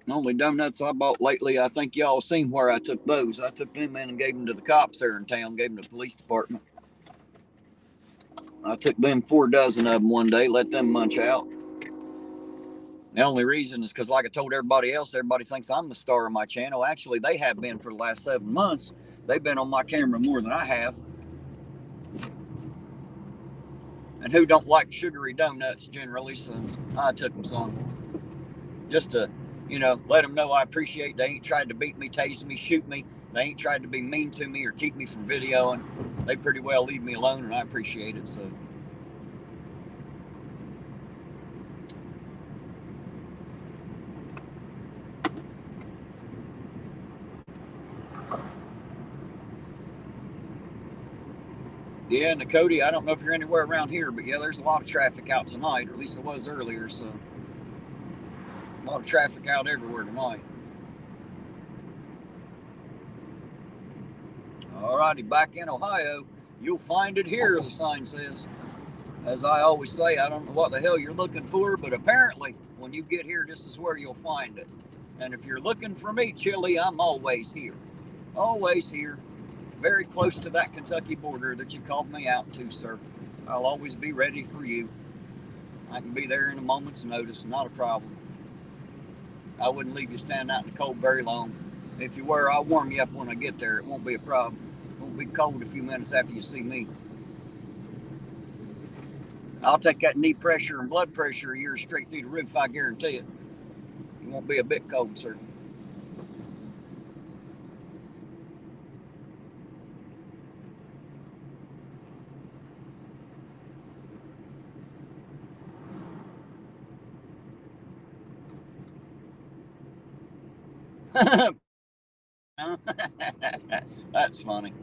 The only donuts I bought lately, I think y'all seen where I took those. I took them in and gave them to the cops there in town, gave them to the police department. I took them 4 dozen of them one day, let them munch out. The only reason is because, like I told everybody else, everybody thinks I'm the star of my channel. Actually, they have been for the last 7 months. They've been on my camera more than I have. And who don't like sugary donuts generally, so I took them some. Just to, let them know I appreciate they ain't tried to beat me, tase me, shoot me. They ain't tried to be mean to me or keep me from videoing. They pretty well leave me alone, and I appreciate it, so. Yeah, and Cody, I don't know if you're anywhere around here, but yeah, there's a lot of traffic out tonight, or at least there was earlier, so a lot of traffic out everywhere tonight. Alrighty, back in Ohio, you'll find it here, the sign says. As I always say, I don't know what the hell you're looking for, but apparently when you get here, this is where you'll find it. And if you're looking for me, Chili, I'm always here. Always here. Very close to that Kentucky border that you called me out to, sir. I'll always be ready for you. I can be there in a moment's notice, not a problem. I wouldn't leave you standing out in the cold very long. If you were, I'll warm you up when I get there. It won't be a problem. It won't be cold a few minutes after you see me. I'll take that knee pressure and blood pressure of yours straight through the roof, I guarantee it. You won't be a bit cold, sir. That's funny.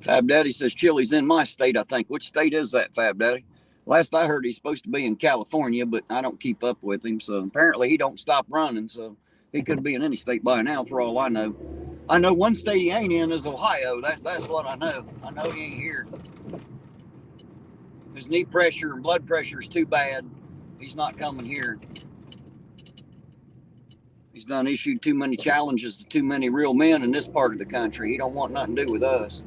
Fab Daddy says Chili's in my state, I think. Which state is that, Fab Daddy? Last I heard, he's supposed to be in California, but I don't keep up with him. So apparently he don't stop running. So he could be in any state by now, for all I know. I know one state he ain't in is Ohio. That's what I know. I know he ain't here. His knee pressure and blood pressure is too bad. He's not coming here. He's done issued too many challenges to too many real men in this part of the country. He don't want nothing to do with us.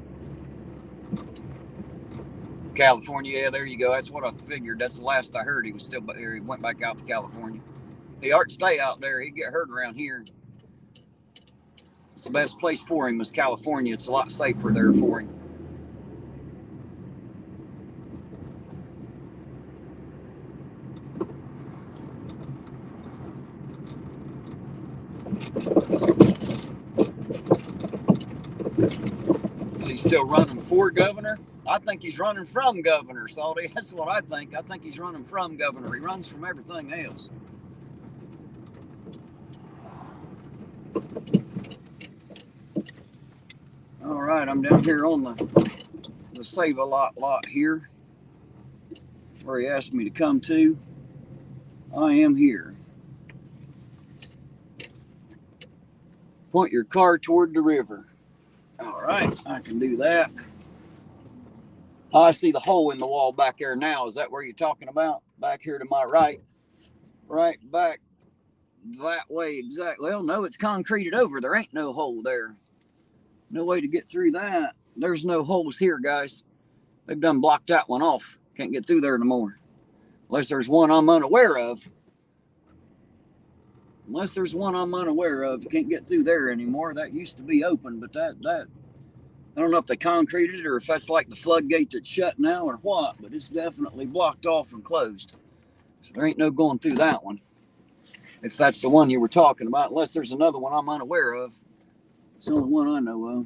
California, yeah, there you go. That's what I figured. That's the last I heard. He was still here. He went back out to California. He ought to stay out there. He'd get hurt around here. It's the best place for him is California. It's a lot safer there for him. Is he still running for governor? I think he's running from governor, Salty. That's what I think. I think he's running from governor. He runs from everything else. All right, I'm down here on the Save a lot here, where he asked me to come to. I am here. Point your car toward the river. All right, I can do that. I see the hole in the wall back there now. Is that where you're talking about? Back here to my right? Right back that way, exactly. Well, no, it's concreted over. There ain't no hole there. No way to get through that. There's no holes here, guys. They've done blocked that one off. Can't get through there no more. Unless there's one I'm unaware of. Unless there's one I'm unaware of. You can't get through there anymore. That used to be open, but that I don't know if they concreted it or if that's like the floodgate that's shut now or what, but it's definitely blocked off and closed. So there ain't no going through that one. If that's the one you were talking about, unless there's another one I'm unaware of. It's the only one I know of.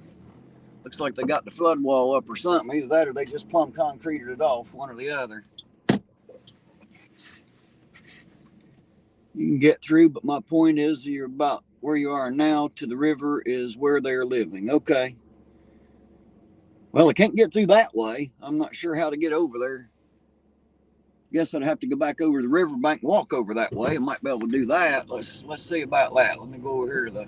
Looks like they got the flood wall up or something. Either that or they just plumb concreted it off, one or the other. You can get through, but my point is you're about where you are now to the river is where they're living. Okay. Well, I can't get through that way. I'm not sure how to get over there. Guess I'd have to go back over the riverbank and walk over that way. I might be able to do that. Let's see about that. Let me go over here to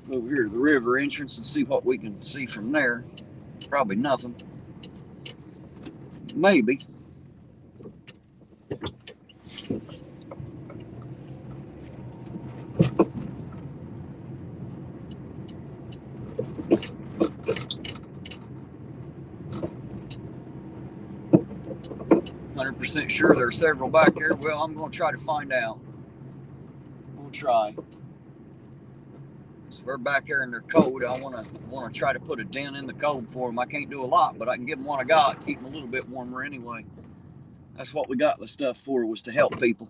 the river entrance and see what we can see from there. Probably nothing. Maybe. %, sure there are several back there. Well, I'm going to try to find out. We'll try. So they're back there in their code. I want to try to put a dent in the code for them. I can't do a lot, but I can give them what I got, keep them a little bit warmer anyway. That's what we got the stuff for, was to help people.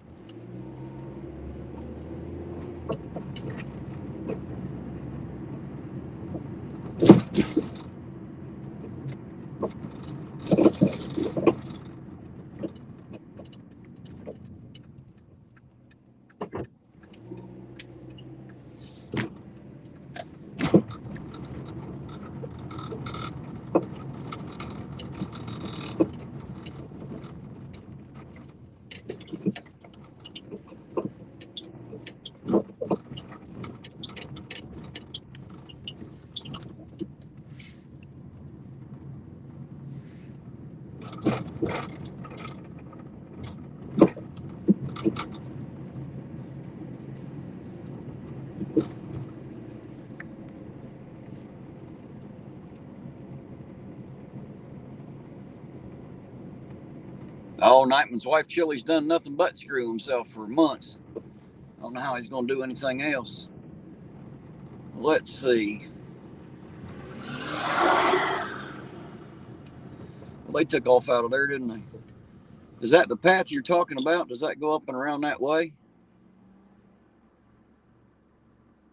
Oh, Nightman's wife Chili's done nothing but screw himself for months. I don't know how he's going to do anything else. Let's see. Well, they took off out of there, didn't they? Is that the path you're talking about? Does that go up and around that way?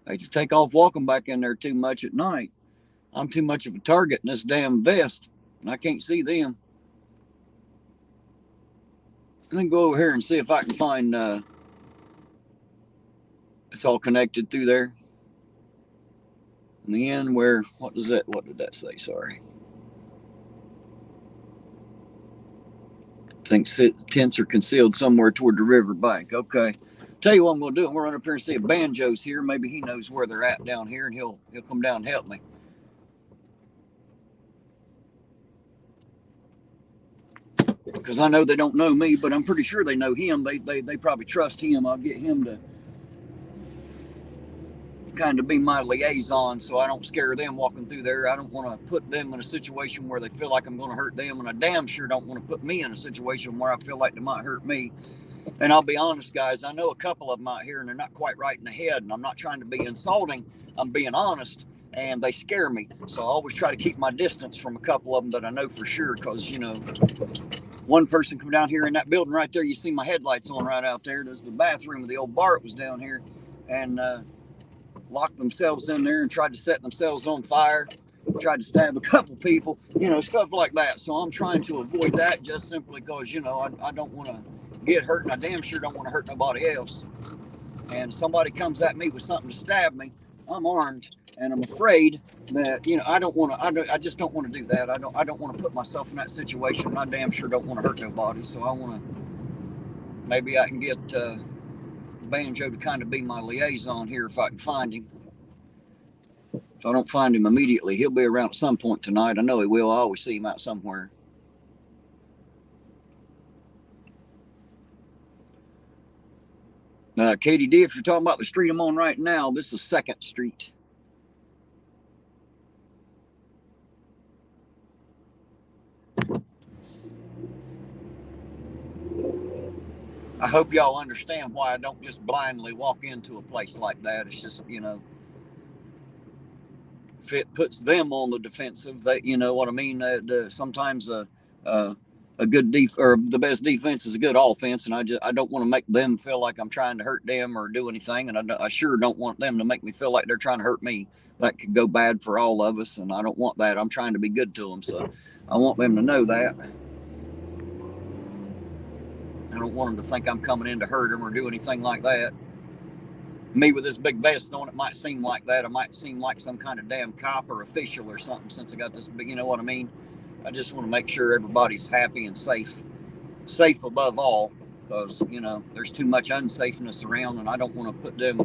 They just take off walking back in there too much at night. I'm too much of a target in this damn vest, and I can't see them. Let me go over here and see if I can find, it's all connected through there. In the end, where, what did that say? Sorry. I think tents are concealed somewhere toward the river bank. Okay. Tell you what I'm going to do. I'm going to run up here and see if Banjo's here. Maybe he knows where they're at down here, and he'll come down and help me. Because I know they don't know me, but I'm pretty sure they know him. They probably trust him. I'll get him to kind of be my liaison so I don't scare them walking through there. I don't want to put them in a situation where they feel like I'm going to hurt them, and I damn sure don't want to put me in a situation where I feel like they might hurt me. And I'll be honest, guys, I know a couple of them out here, and they're not quite right in the head, and I'm not trying to be insulting. I'm being honest, and they scare me. So I always try to keep my distance from a couple of them that I know for sure, because, you know, one person come down here in that building right there. You see my headlights on right out there. There's the bathroom of the old bar that was down here, and locked themselves in there and tried to set themselves on fire, tried to stab a couple people, you know, stuff like that. So I'm trying to avoid that just simply because, you know, I don't want to get hurt, and I damn sure don't want to hurt nobody else. And somebody comes at me with something to stab me, I'm armed, and I'm afraid that, you know, I just don't want to do that. I don't want to put myself in that situation, and I damn sure don't want to hurt nobody. So I want to, maybe I can get Banjo to kind of be my liaison here if I can find him. If I don't find him immediately, he'll be around at some point tonight. I know he will. I always see him out somewhere. Katie D, if you're talking about the street I'm on right now, this is 2nd Street. I hope y'all understand why I don't just blindly walk into a place like that. It's just, you know, if it puts them on the defensive, that, you know what I mean. Sometimes a good or the best defense is a good offense, and I don't want to make them feel like I'm trying to hurt them or do anything, and I sure don't want them to make me feel like they're trying to hurt me. That could go bad for all of us, and I don't want that. I'm trying to be good to them, so I want them to know that. I don't want them to think I'm coming in to hurt them or do anything like that. Me with this big vest on, it might seem like that. I might seem like some kind of damn cop or official or something since I got this big, you know what I mean? I just want to make sure everybody's happy and safe. Safe above all, because, you know, there's too much unsafeness around, and I don't want to put them,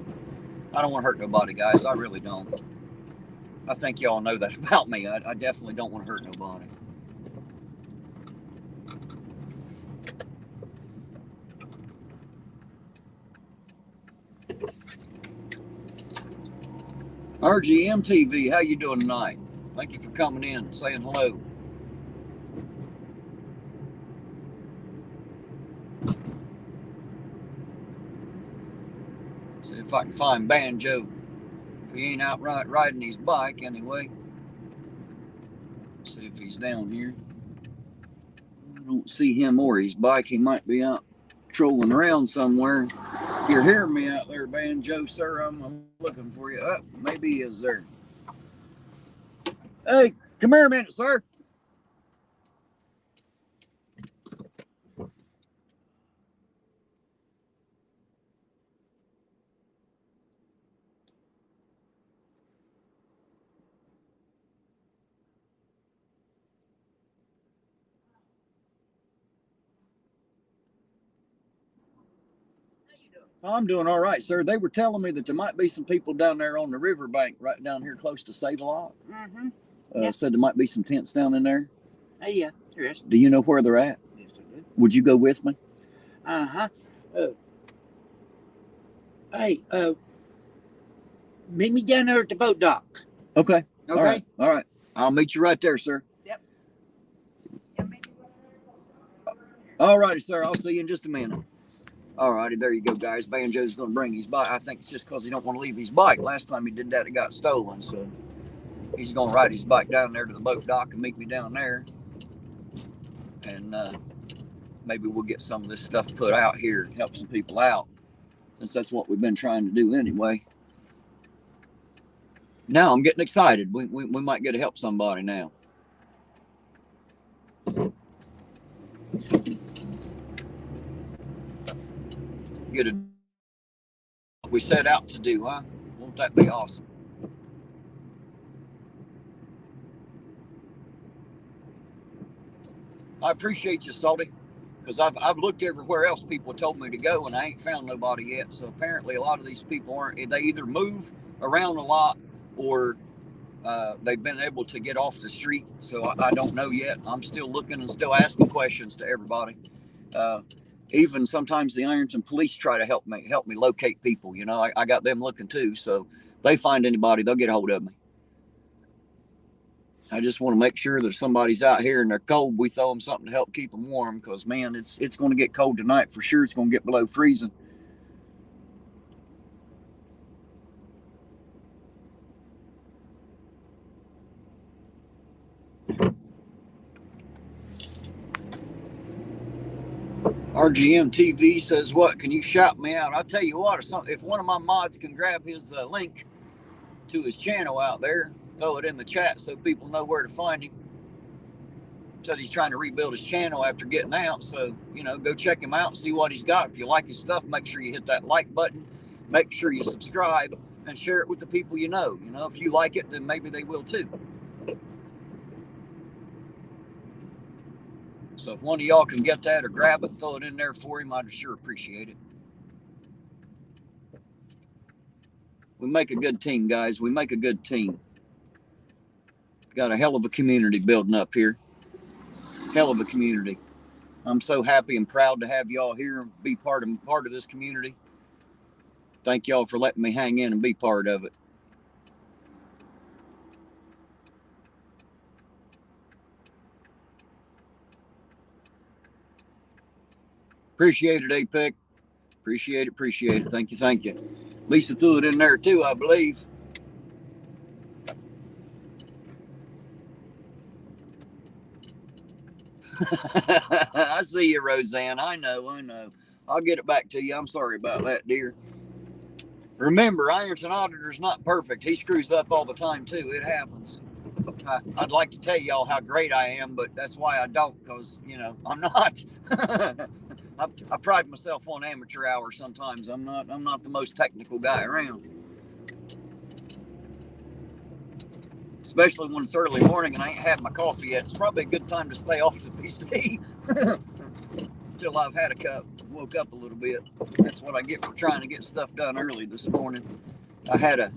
I don't want to hurt nobody, guys. I really don't. I think y'all know that about me. I definitely don't want to hurt nobody. RGM TV, how you doing tonight? Thank you for coming in, saying hello. See if I can find Banjo. If he ain't out riding his bike anyway. See if he's down here. I don't see him or his bike. He might be out trolling around somewhere. If you're hearing me out there, Banjo, sir, I'm looking for you. Maybe he is there. Hey, come here a minute, sir. I'm doing all right, sir. They were telling me that there might be some people down there on the riverbank right down here close to Save-A-Lot. Mm-hmm. Said there might be some tents down in there. Yeah. Yes. Do you know where they're at? Yes, I do. Would you go with me? Uh-huh. Hey, meet me down there at the boat dock. Okay. Okay? All right. I'll meet you right there, sir. Yep. All righty, sir. I'll see you in just a minute. All righty, there you go, guys. Banjo's going to bring his bike. I think it's just because he don't want to leave his bike. Last time he did that, it got stolen. So he's going to ride his bike down there to the boat dock and meet me down there. And maybe we'll get some of this stuff put out here and help some people out, since that's what we've been trying to do anyway. Now I'm getting excited. We might get to help somebody now. Get a what we set out to do, huh? Won't that be awesome? I appreciate you, Salty, because I've looked everywhere else people told me to go, and I ain't found nobody yet. So apparently a lot of these people aren't. They either move around a lot or they've been able to get off the street. So I don't know yet. I'm still looking and still asking questions to everybody. Even sometimes the Ironton police try to help me locate people. You know, I got them looking too. So if they find anybody, they'll get a hold of me. I just want to make sure that if somebody's out here and they're cold, we throw them something to help keep them warm. Because man, it's going to get cold tonight for sure. It's going to get below freezing. RGM TV says, what, can you shout me out? I'll tell you what, if one of my mods can grab his link to his channel out there, throw it in the chat so people know where to find him. Said he's trying to rebuild his channel after getting out. So, you know, go check him out and see what he's got. If you like his stuff, make sure you hit that like button. Make sure you subscribe and share it with the people you know. You know, if you like it, then maybe they will too. So if one of y'all can get that or grab it and throw it in there for him, I'd sure appreciate it. We make a good team, guys. We make a good team. Got a hell of a community building up here. Hell of a community. I'm so happy and proud to have y'all here and be part of this community. Thank y'all for letting me hang in and be part of it. Appreciate it, APEC. Appreciate it. Thank you. Lisa threw it in there too, I believe. I see you, Roseanne. I know. I'll get it back to you. I'm sorry about that, dear. Remember, Ironton Auditor's not perfect. He screws up all the time too. It happens. I'd like to tell y'all how great I am, but that's why I don't, because, you know, I'm not. I pride myself on amateur hours sometimes. I'm not the most technical guy around. Especially when it's early morning and I ain't had my coffee yet. It's probably a good time to stay off the PC until I've had a cup, woke up a little bit. That's what I get for trying to get stuff done early this morning. I had a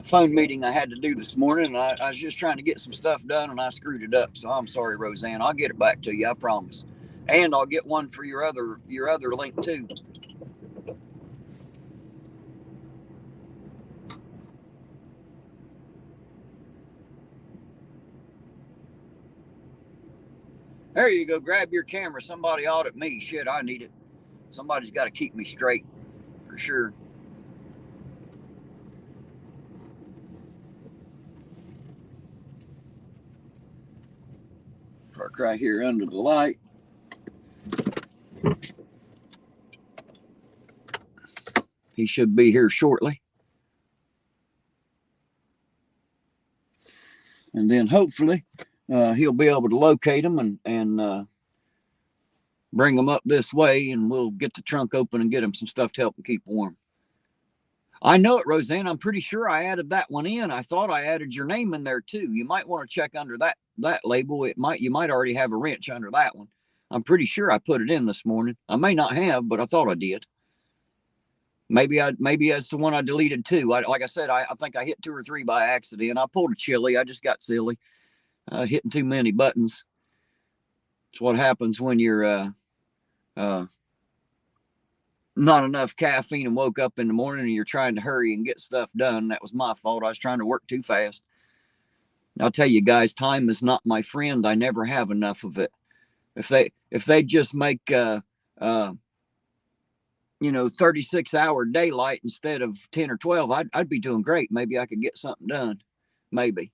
phone meeting I had to do this morning, and I was just trying to get some stuff done, and I screwed it up. So I'm sorry, Roseanne. I'll get it back to you, I promise. And I'll get one for your other link too. There you go. Grab your camera. Somebody audit me. Shit, I need it. Somebody's got to keep me straight, for sure. Park right here under the light. He should be here shortly. And then hopefully he'll be able to locate them and bring them up this way, and we'll get the trunk open and get him some stuff to help him keep warm. I know it, Roseanne. I'm pretty sure I added that one in. I thought I added your name in there too. You might want to check under that label. You might already have a wrench under that one. I'm pretty sure I put it in this morning. I may not have, but I thought I did. Maybe that's the one I deleted too. Like I said, I think I hit 2 or 3 by accident. I pulled a chili. I just got silly, hitting too many buttons. It's what happens when you're not enough caffeine and woke up in the morning and you're trying to hurry and get stuff done. That was my fault. I was trying to work too fast. I'll tell you guys, time is not my friend. I never have enough of it. If they just make 36-hour daylight instead of 10 or 12, I'd be doing great. Maybe I could get something done. Maybe.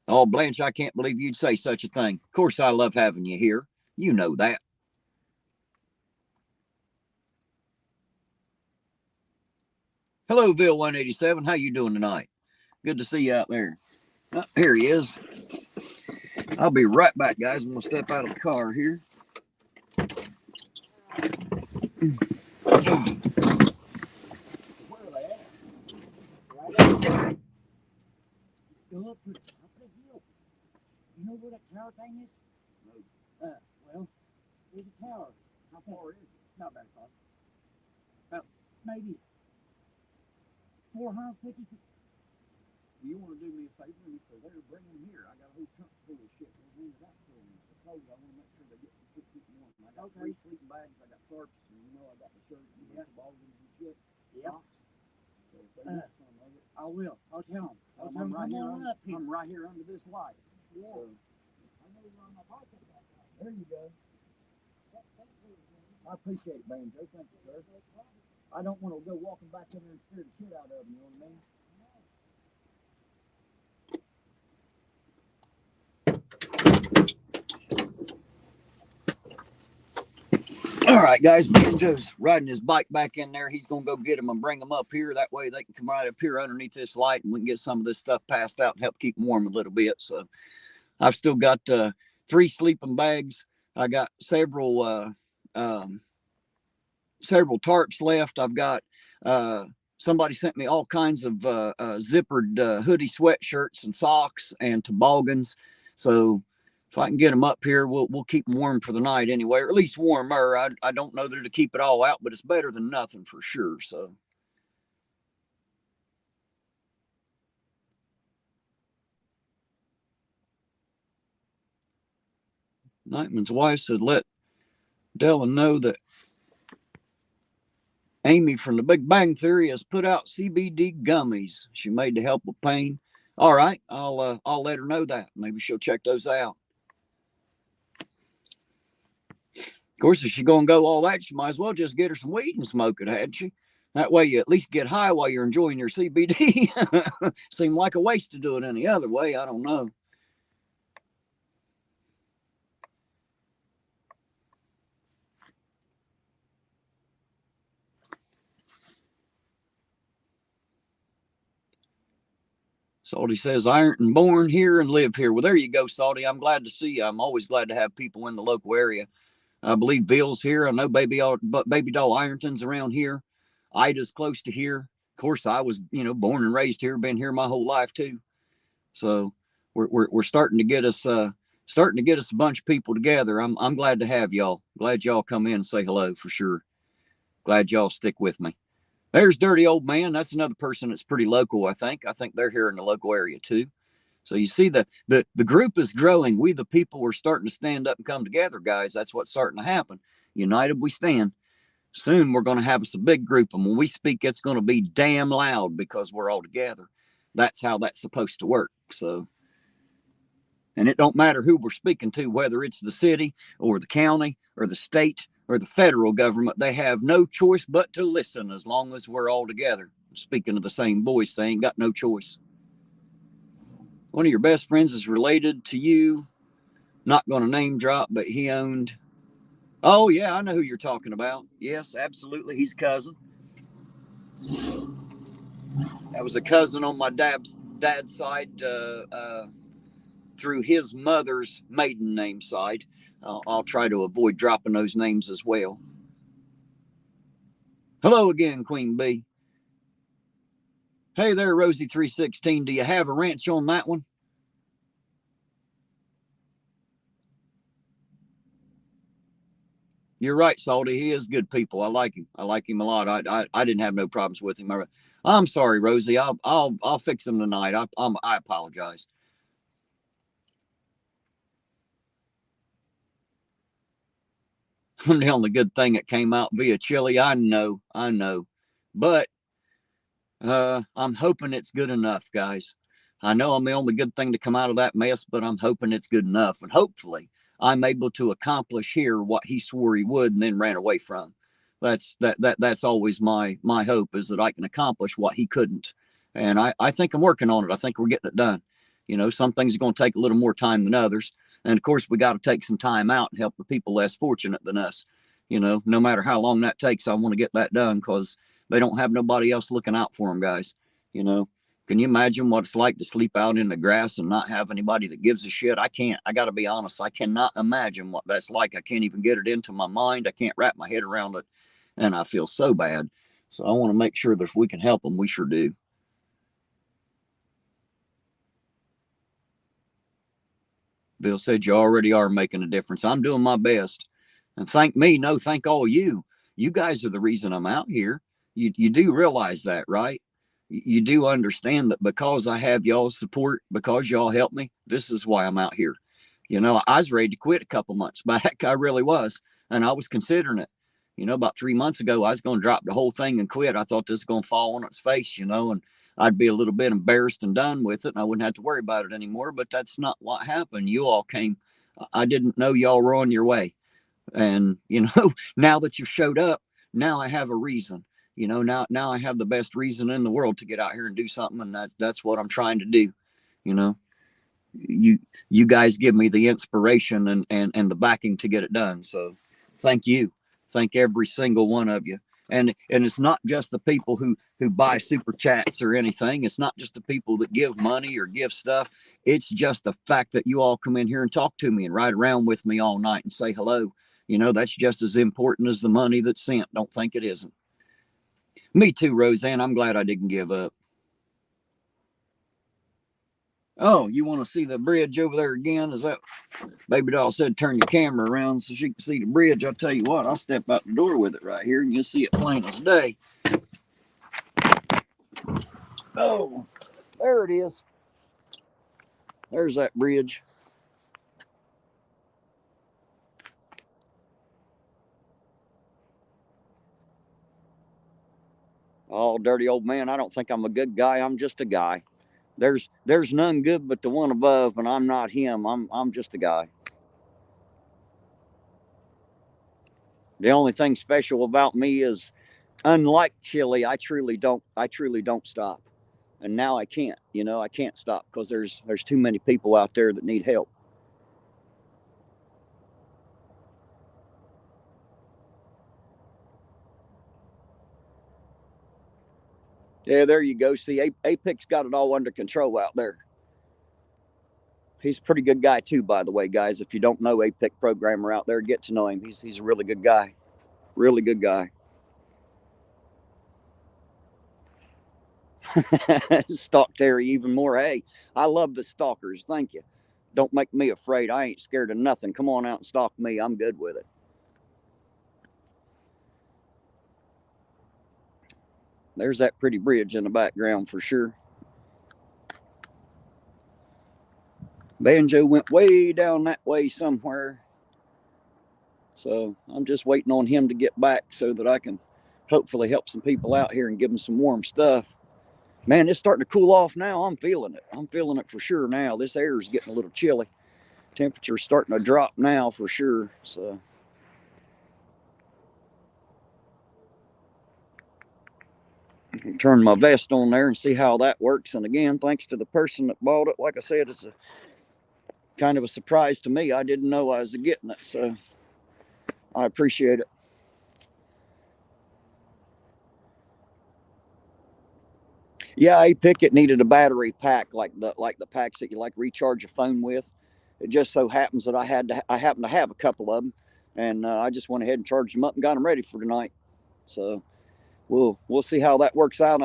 Oh, Blanche, I can't believe you'd say such a thing. Of course, I love having you here. You know that. Hello, Bill 187. How you doing tonight? Good to see you out there. Oh, here he is. I'll be right back, guys. I'm going to step out of the car here. You know where that tower thing is? No. Well, there's a tower. How far is it? Not very far. About maybe 450 feet. You want to do me a favor? And if they're there, bring them here. I got a whole trunk full of shit. We'll hand it out to them. I told you I want to make sure they get some shit keep warm. I got 3 sleeping bags. I got tarps. And I got the shirts and the ballgams and shit. Yeah. So if they want some of it, I will. I'll tell them. I'm right here under this light. Yeah. So, I know you're on my pocket that way. there you go. I appreciate it, Banjo. Thank you, sir. I don't want to go walking back in there and scare the shit out of them, you know what I mean? All right, guys, Banjo's riding his bike back in there. He's going to go get them and bring them up here. That way they can come right up here underneath this light and we can get some of this stuff passed out and help keep them warm a little bit. So I've still got 3 sleeping bags. I got several tarps left. I've got somebody sent me all kinds of zippered hoodie sweatshirts and socks and toboggans. So if I can get them up here, we'll keep them warm for the night anyway, or at least warmer. I don't know that to keep it all out, but it's better than nothing for sure. So. Nightman's wife said, let Della know that Amy from the Big Bang Theory has put out CBD gummies she made to help with pain. All right, I'll let her know that. Maybe she'll check those out. Of course, if she's going to go all that, she might as well just get her some weed and smoke it, hadn't she? That way you at least get high while you're enjoying your CBD. Seemed like a waste to do it any other way. I don't know. Salty says, Ironton born here and live here. Well, there you go, Salty. I'm glad to see you. I'm always glad to have people in the local area. I believe Bill's here. I know Baby Doll Ironton's around here. Ida's close to here. Of course, I was, born and raised here, been here my whole life too. So we're starting to get us a bunch of people together. I'm glad to have y'all. Glad y'all come in and say hello for sure. Glad y'all stick with me. There's Dirty Old Man. That's another person that's pretty local, I think. I think they're here in the local area too. So you see the group is growing. We, the people, are starting to stand up and come together, guys. That's what's starting to happen. United we stand. Soon we're going to have us a big group. And when we speak, it's going to be damn loud because we're all together. That's how that's supposed to work. So, and it don't matter who we're speaking to, whether it's the city or the county or the state or the federal government. They have no choice but to listen as long as we're all together. Speaking of the same voice, they ain't got no choice. One of your best friends is related to you. Not going to name drop, but he owned. Oh, yeah, I know who you're talking about. Yes, absolutely. He's cousin. That was a cousin on my dad's side through his mother's maiden name side. I'll try to avoid dropping those names as well. Hello again, Queen Bee. Hey there, Rosie316. Do you have a ranch on that one? You're right, Salty. He is good people. I like him. I like him a lot. I didn't have no problems with him. I'm sorry, Rosie. I'll fix him tonight. I apologize. I'm the only good thing that came out via Chile. I know. But I'm hoping it's good enough, guys. I know I'm the only good thing to come out of that mess, but I'm hoping it's good enough. And hopefully I'm able to accomplish here what he swore he would and then ran away from. That's always my hope, is that I can accomplish what he couldn't. And I think I'm working on it. I think we're getting it done. You know, some things are going to take a little more time than others. And of course, we got to take some time out and help the people less fortunate than us. You know, no matter how long that takes, I want to get that done, because they don't have nobody else looking out for them, guys. You know, can you imagine what it's like to sleep out in the grass and not have anybody that gives a shit? I can't. I got to be honest. I cannot imagine what that's like. I can't even get it into my mind. I can't wrap my head around it. And I feel so bad. So I want to make sure that if we can help them, we sure do. Bill said, you already are making a difference. I'm doing my best. And thank me. No, thank all you. You guys are the reason I'm out here. You do realize that, right? You do understand that because I have y'all's support, because y'all help me, this is why I'm out here. You know, I was ready to quit a couple months back. I really was. And I was considering it. You know, about 3 months ago, I was going to drop the whole thing and quit. I thought this was going to fall on its face, you know, and I'd be a little bit embarrassed and done with it, and I wouldn't have to worry about it anymore. But that's not what happened. You all came. I didn't know y'all were on your way. And, you know, now that you showed up, now I have a reason. You know, now I have the best reason in the world to get out here and do something. And that's what I'm trying to do. You know, you guys give me the inspiration and the backing to get it done. So thank you. Thank every single one of you. And it's not just the people who buy super chats or anything. It's not just the people that give money or give stuff. It's just the fact that you all come in here and talk to me and ride around with me all night and say hello. You know, that's just as important as the money that's sent. Don't think it isn't. Me too, Roseanne. I'm glad I didn't give up. Oh, you want to see the bridge over there again? Is that Baby Doll said turn your camera around so she can see the bridge? I'll tell you what, I'll step out the door with it right here and you'll see it plain as day. Oh, there it is. There's that bridge. Oh, dirty old man, I don't think I'm a good guy. I'm just a guy. There's none good but the one above, and I'm not him. I'm just a guy. The only thing special about me is, unlike Chile, I truly don't stop. And now I can't. You know, I can't stop because there's too many people out there that need help. Yeah, there you go. See, Apex got it all under control out there. He's a pretty good guy too, by the way, guys. If you don't know Apex programmer out there, get to know him. He's a really good guy. Really good guy. Stalk Terry even more. Hey, I love the stalkers. Thank you. Don't make me afraid. I ain't scared of nothing. Come on out and stalk me. I'm good with it. There's that pretty bridge in the background for sure. Banjo went way down that way somewhere. So I'm just waiting on him to get back so that I can hopefully help some people out here and give them some warm stuff. Man, it's starting to cool off now. I'm feeling it. I'm feeling it for sure now. This air is getting a little chilly. Temperature's starting to drop now for sure. So turn my vest on there and see how that works. And again, thanks to the person that bought it. Like I said, it's a kind of a surprise to me. I didn't know I was getting it, so I appreciate it. Yeah, a Pickett needed a battery pack like the packs that you like recharge your phone with. It just so happens that I happen to have a couple of them, and I just went ahead and charged them up and got them ready for tonight. So we'll see how that works out.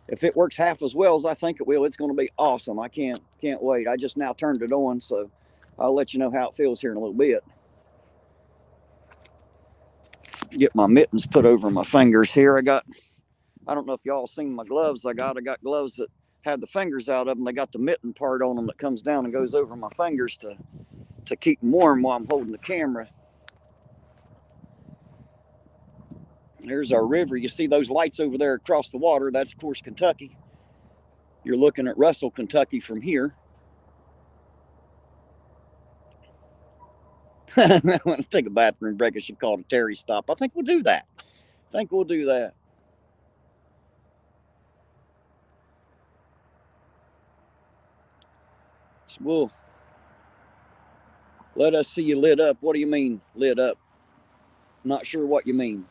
If it works half as well as I think it will, it's going to be awesome. I can't wait. I just now turned it on, so I'll let you know how it feels here in a little bit. Get my mittens put over my fingers here. I don't know if y'all seen my gloves. I got gloves that have the fingers out of them. They got the mitten part on them that comes down and goes over my fingers to keep them warm while I'm holding the camera. There's our river. You see those lights over there across the water? That's, of course, Kentucky. You're looking at Russell, Kentucky from here. I want to take a bathroom break. I should call it a Terry stop. I think we'll do that. So we'll let us see you lit up. What do you mean, lit up? Not sure what you mean.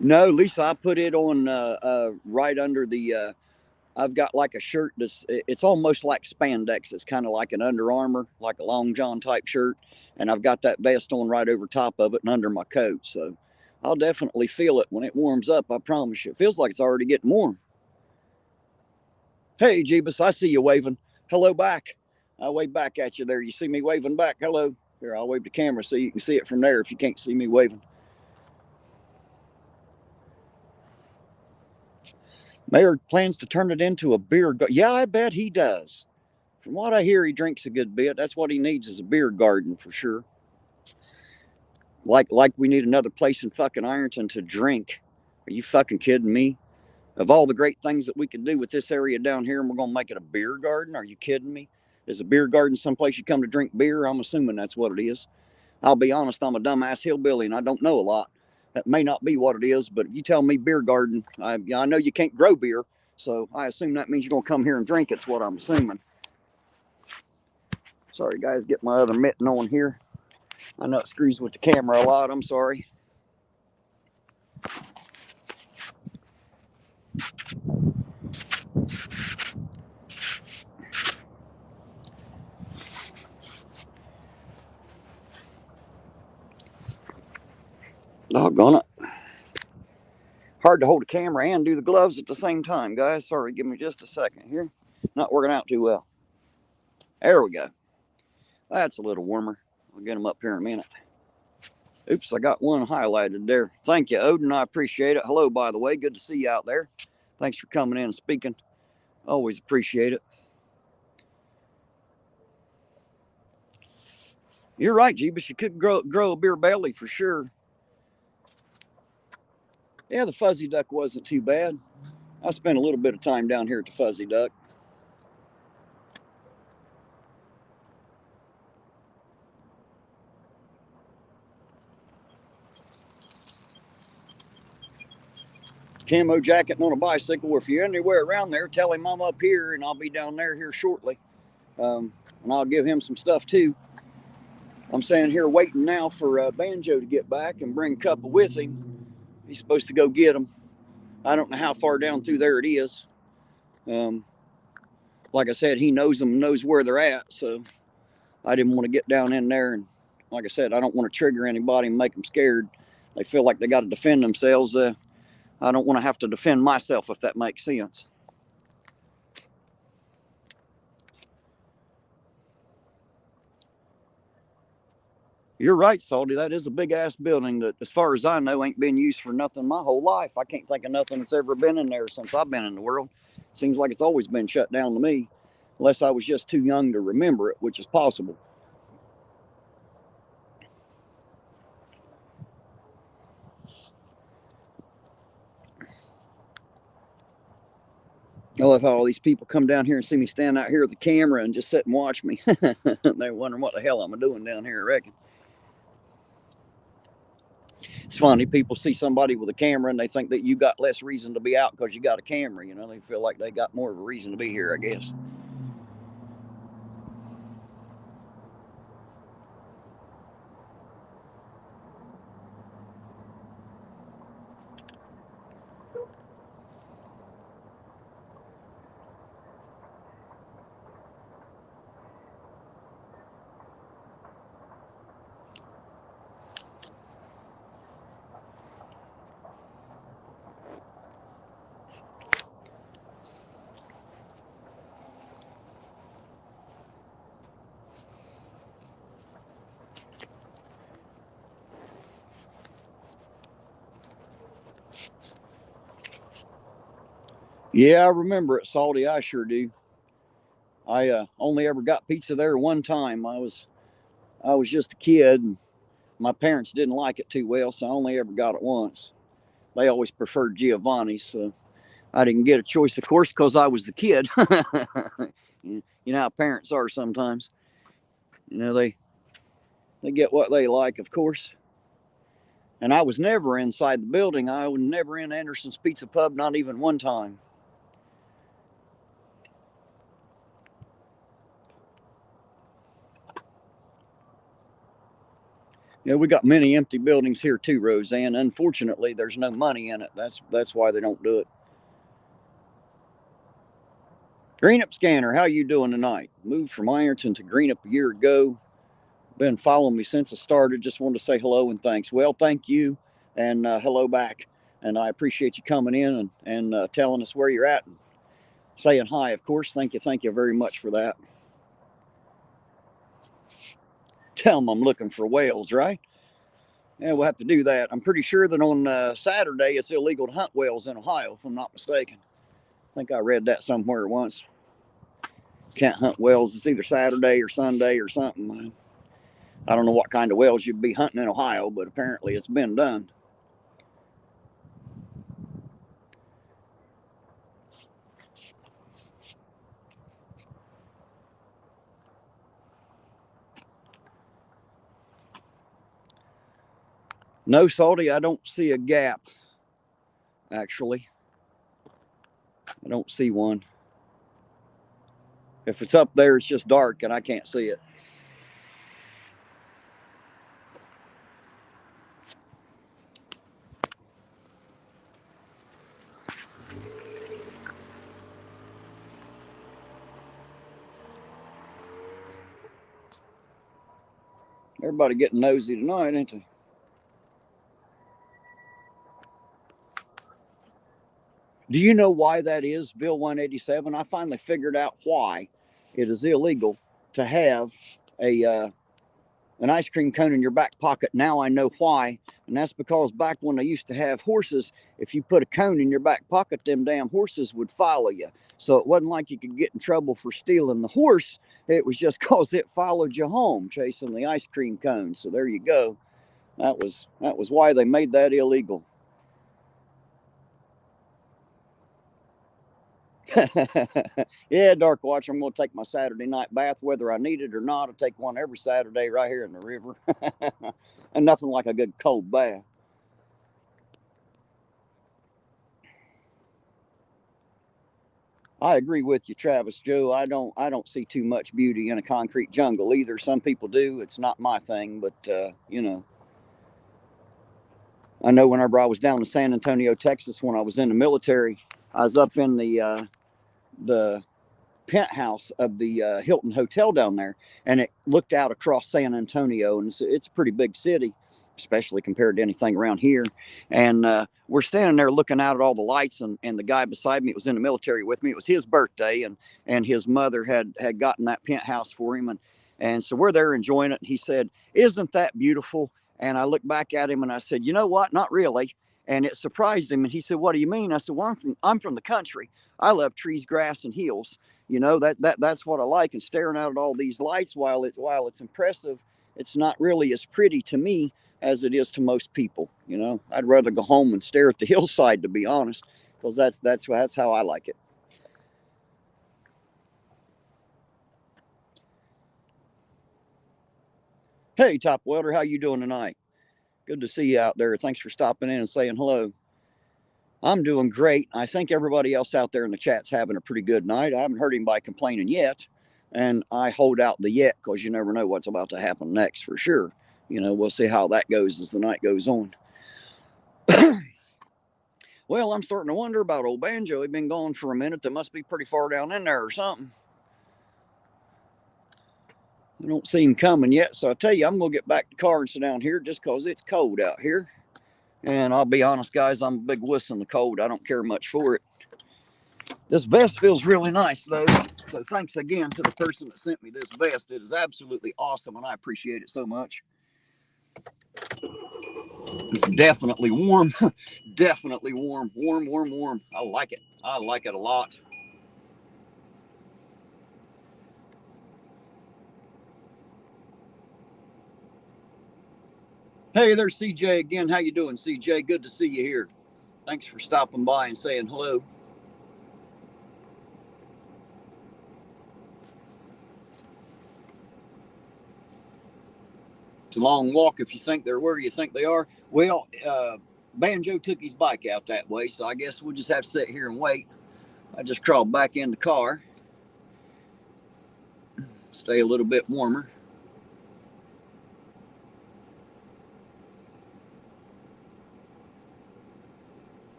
No, Lisa, I put it on right under the. I've got like a shirt that's. It's almost like spandex. It's kind of like an Under Armour, like a long john type shirt, and I've got that vest on right over top of it and under my coat. So I'll definitely feel it when it warms up. I promise you. It feels like it's already getting warm. Hey, Jeebus, I see you waving. Hello back. I wave back at you there. You see me waving back? Hello. Here, I'll wave the camera so you can see it from there if you can't see me waving. Mayor plans to turn it into a beer garden. Yeah, I bet he does. From what I hear, he drinks a good bit. That's what he needs is a beer garden for sure. Like we need another place in fucking Ironton to drink. Are you fucking kidding me? Of all the great things that we can do with this area down here, and we're going to make it a beer garden? Are you kidding me? Is a beer garden someplace you come to drink beer? I'm assuming that's what it is. I'll be honest, I'm a dumbass hillbilly and I don't know a lot. That may not be what it is, but if you tell me beer garden, I know you can't grow beer, so I assume that means you're going to come here and drink. It's what I'm assuming. Sorry, guys, get my other mitten on here. I know it screws with the camera a lot. I'm sorry. Doggone it. Hard to hold a camera and do the gloves at the same time, guys. Sorry, give me just a second here. Not working out too well. There we go. That's a little warmer. I'll get them up here in a minute. Oops, I got one highlighted there. Thank you, Odin. I appreciate it. Hello, by the way. Good to see you out there. Thanks for coming in and speaking. Always appreciate it. You're right, Jeebus. You could grow a beer belly for sure. Yeah, the Fuzzy Duck wasn't too bad. I spent a little bit of time down here at the Fuzzy Duck. Camo jacket and on a bicycle. If you're anywhere around there, tell him I'm up here and I'll be down there here shortly. And I'll give him some stuff too. I'm standing here waiting now for Banjo to get back and bring a couple with him. He's supposed to go get them. I don't know how far down through there it is. Like I said, he knows them, knows where they're at, so I didn't want to get down in there. And like I said, I don't want to trigger anybody and make them scared. They feel like they got to defend themselves. I don't want to have to defend myself, if that makes sense. You're right, Salty. That is a big ass building that, as far as I know, ain't been used for nothing my whole life. I can't think of nothing that's ever been in there since I've been in the world. Seems like it's always been shut down to me, unless I was just too young to remember it, which is possible. I love how all these people come down here and see me stand out here with the camera and just sit and watch me. They're wondering what the hell I'm doing down here, I reckon. It's funny, people see somebody with a camera and they think that you got less reason to be out because you got a camera. You know, they feel like they got more of a reason to be here, I guess. Yeah, I remember it, Salty. I sure do. I only ever got pizza there one time. I was just a kid, and my parents didn't like it too well, so I only ever got it once. They always preferred Giovanni's, so I didn't get a choice, of course, because I was the kid. You know how parents are sometimes. You know, they get what they like, of course. And I was never inside the building. I was never in Anderson's Pizza Pub, not even one time. Yeah, we got many empty buildings here too, Roseanne. Unfortunately, there's no money in it. That's why they don't do it. Greenup Scanner, how you doing tonight? Moved from Ironton to Greenup a year ago. Been following me since I started. Just wanted to say hello and thanks. Well, thank you, and hello back. And I appreciate you coming in and telling us where you're at and saying hi, of course. Thank you very much for that. Tell them I'm looking for whales, right? Yeah, we'll have to do that. I'm pretty sure that on Saturday it's illegal to hunt whales in Ohio, if I'm not mistaken. I think I read that somewhere once. Can't hunt whales. It's either Saturday or Sunday or something. I don't know what kind of whales you'd be hunting in Ohio, but apparently it's been done. No, Salty, I don't see a gap, actually. I don't see one. If it's up there, it's just dark and I can't see it. Everybody getting nosy tonight, ain't they? Do you know why that is, Bill 187? I finally figured out why it is illegal to have an ice cream cone in your back pocket. Now I know why, and that's because back when they used to have horses, if you put a cone in your back pocket, them damn horses would follow you. So it wasn't like you could get in trouble for stealing the horse. It was just because it followed you home, chasing the ice cream cone. So there you go. That was why they made that illegal. Yeah, Dark Watch, I'm going to take my Saturday night bath whether I need it or not. I take one every Saturday right here in the river. And nothing like a good cold bath. I agree with you, Travis Joe. I don't see too much beauty in a concrete jungle either. Some people do. It's not my thing, but you know. I know whenever I was down in San Antonio, Texas, when I was in the military, I was up in the penthouse of the Hilton Hotel down there, and it looked out across San Antonio, and it's a pretty big city, especially compared to anything around here. And we're standing there looking out at all the lights, and the guy beside me, it was in the military with me. It was his birthday, and his mother had gotten that penthouse for him, and so we're there enjoying it. And he said, "Isn't that beautiful?" And I looked back at him and I said, "You know what? Not really." And it surprised him. And he said, "What do you mean?" I said, "Well, I'm from the country. I love trees, grass, and hills. You know, that's what I like. And staring out at all these lights, while it's impressive, it's not really as pretty to me as it is to most people. You know, I'd rather go home and stare at the hillside, to be honest, because that's how I like it." Hey, Top Welder, how you doing tonight? Good to see you out there. Thanks for stopping in and saying hello. I'm doing great. I think everybody else out there in the chat's having a pretty good night. I haven't heard anybody complaining yet, and I hold out the yet because you never know what's about to happen next for sure. You know, we'll see how that goes as the night goes on. Well, I'm starting to wonder about old Banjo. He'd been gone for a minute. They must be pretty far down in there or something. I don't see him coming yet, so I tell you, I'm going to get back to the car and sit down here just because it's cold out here. And I'll be honest, guys, I'm a big wuss in the cold. I don't care much for it. This vest feels really nice, though. So thanks again to the person that sent me this vest. It is absolutely awesome, and I appreciate it so much. It's definitely warm. Definitely warm. Warm, warm, warm. I like it a lot. I like it a lot. Hey, there's CJ again. How you doing, CJ? Good to see you here. Thanks for stopping by and saying hello. It's a long walk if you think they're where you think they are. Well, Banjo took his bike out that way, so I guess we'll just have to sit here and wait. I just crawled back in the car, stay a little bit warmer.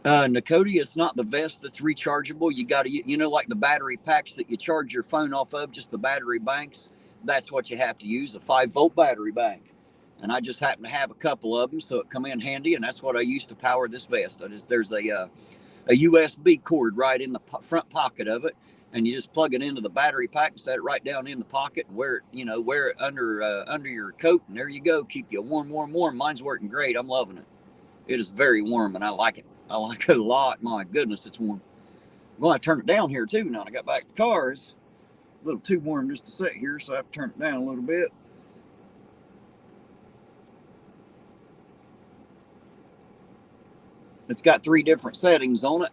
Nakoti, it's not the vest that's rechargeable. You got to, like the battery packs that you charge your phone off of, just the battery banks. That's what you have to use, a 5-volt battery bank. And I just happen to have a couple of them, so it come in handy, and that's what I use to power this vest. There's a USB cord right in the front pocket of it, and you just plug it into the battery pack and set it right down in the pocket and wear it under your coat, and there you go. Keep you warm, warm, warm. Mine's working great. I'm loving it. It is very warm, and I like it. I like it a lot. My goodness, it's warm. Well, I turned it down here too. Now I got back to the car. It's a little too warm just to sit here, so I have to turn it down a little bit. It's got 3 different settings on it.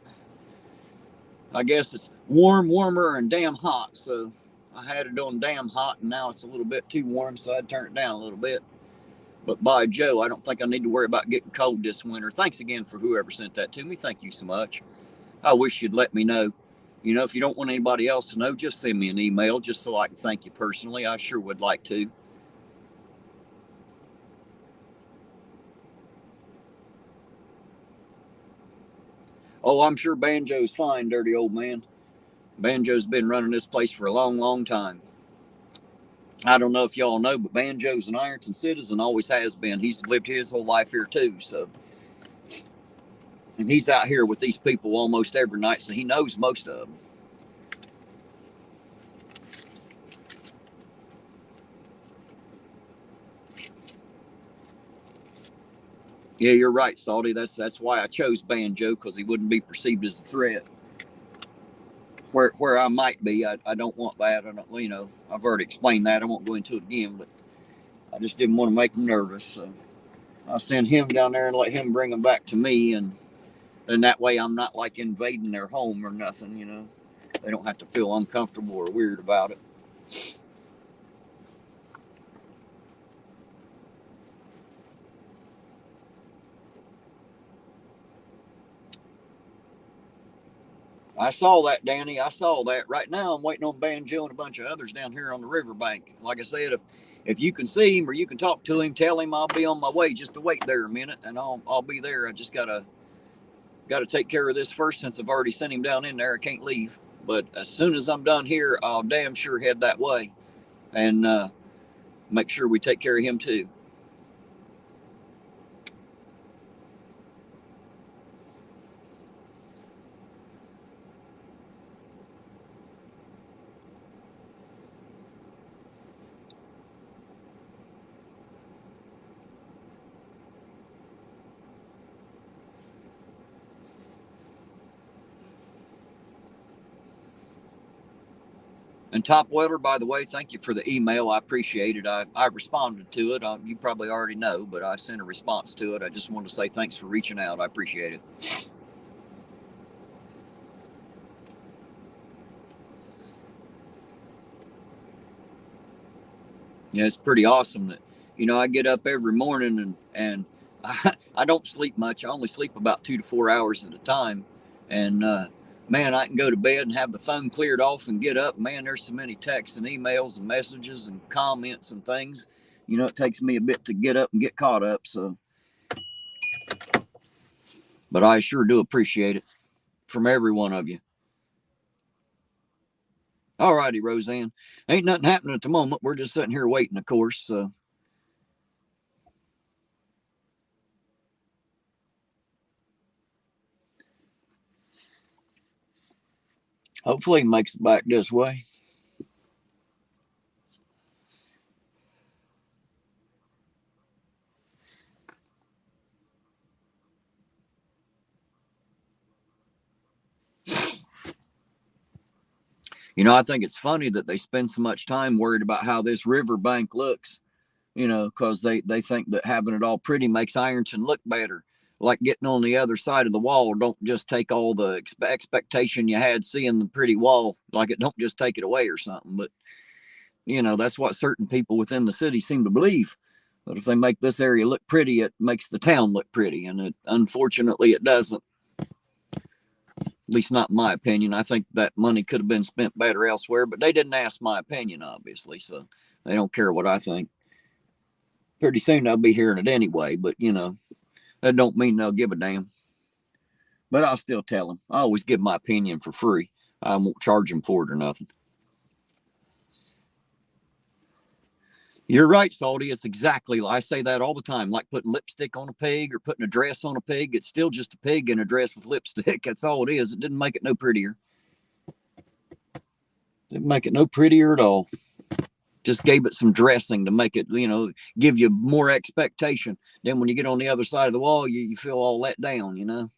I guess it's warm, warmer, and damn hot. So I had it on damn hot, and now it's a little bit too warm, so I'd turn it down a little bit. But by Joe, I don't think I need to worry about getting cold this winter. Thanks again for whoever sent that to me. Thank you so much. I wish you'd let me know. If you don't want anybody else to know, just send me an email just so I can thank you personally. I sure would like to. Oh, I'm sure Banjo's fine, dirty old man. Banjo's been running this place for a long, long time. I don't know if y'all know, but Banjo's an Ironton citizen, always has been. He's lived his whole life here too, so. And he's out here with these people almost every night, so he knows most of them. Yeah, you're right, Salty. That's why I chose Banjo, because he wouldn't be perceived as a threat. Where I might be, I don't want that. I don't, I've already explained that. I won't go into it again, but I just didn't want to make him nervous. So I'll send him down there and let him bring them back to me, and that way I'm not like invading their home or nothing. They don't have to feel uncomfortable or weird about it. I saw that, Danny. I saw that. Right now, I'm waiting on Banjo and a bunch of others down here on the riverbank. Like I said, if you can see him or you can talk to him, tell him I'll be on my way. Just to wait there a minute, and I'll be there. I just gotta take care of this first, since I've already sent him down in there. I can't leave. But as soon as I'm done here, I'll damn sure head that way and make sure we take care of him too. And Top Welder, by the way, thank you for the email. I appreciate it. I responded to it. You probably already know, but I sent a response to it. I just wanted to say thanks for reaching out. I appreciate it. Yeah, it's pretty awesome that, I get up every morning and I don't sleep much. I only sleep about 2 to 4 hours at a time. And, man, I can go to bed and have the phone cleared off and get up. Man, there's so many texts and emails and messages and comments and things. It takes me a bit to get up and get caught up. So, but I sure do appreciate it from every one of you. All righty, Roseanne. Ain't nothing happening at the moment. We're just sitting here waiting, of course. So. Hopefully he makes it back this way. You know, I think it's funny that they spend so much time worried about how this riverbank looks, you know, because they think that having it all pretty makes Ironton look better. Like getting on the other side of the wall don't just take all the expectation you had seeing the pretty wall, like it don't just take it away or something. But, you know, that's what certain people within the city seem to believe. That if they make this area look pretty, it makes the town look pretty. And it, unfortunately, it doesn't. At least not in my opinion. I think that money could have been spent better elsewhere, but they didn't ask my opinion, obviously, so they don't care what I think. Pretty soon they'll be hearing it anyway, but you know, that don't mean they'll give a damn. But I'll still tell them. I always give my opinion for free. I won't charge them for it or nothing. You're right, Salty. It's exactly, I say that all the time, like putting lipstick on a pig or putting a dress on a pig. It's still just a pig in a dress with lipstick. That's all it is. It didn't make it no prettier. Didn't make it no prettier at all. Just gave it some dressing to make it, you know, give you more expectation. Then when you get on the other side of the wall, you feel all let down, you know.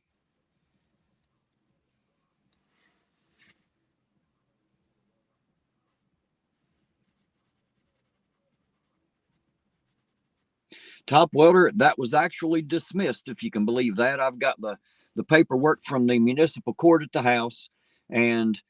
Top welder, that was actually dismissed, if you can believe that. I've got the paperwork from the municipal court at the house, and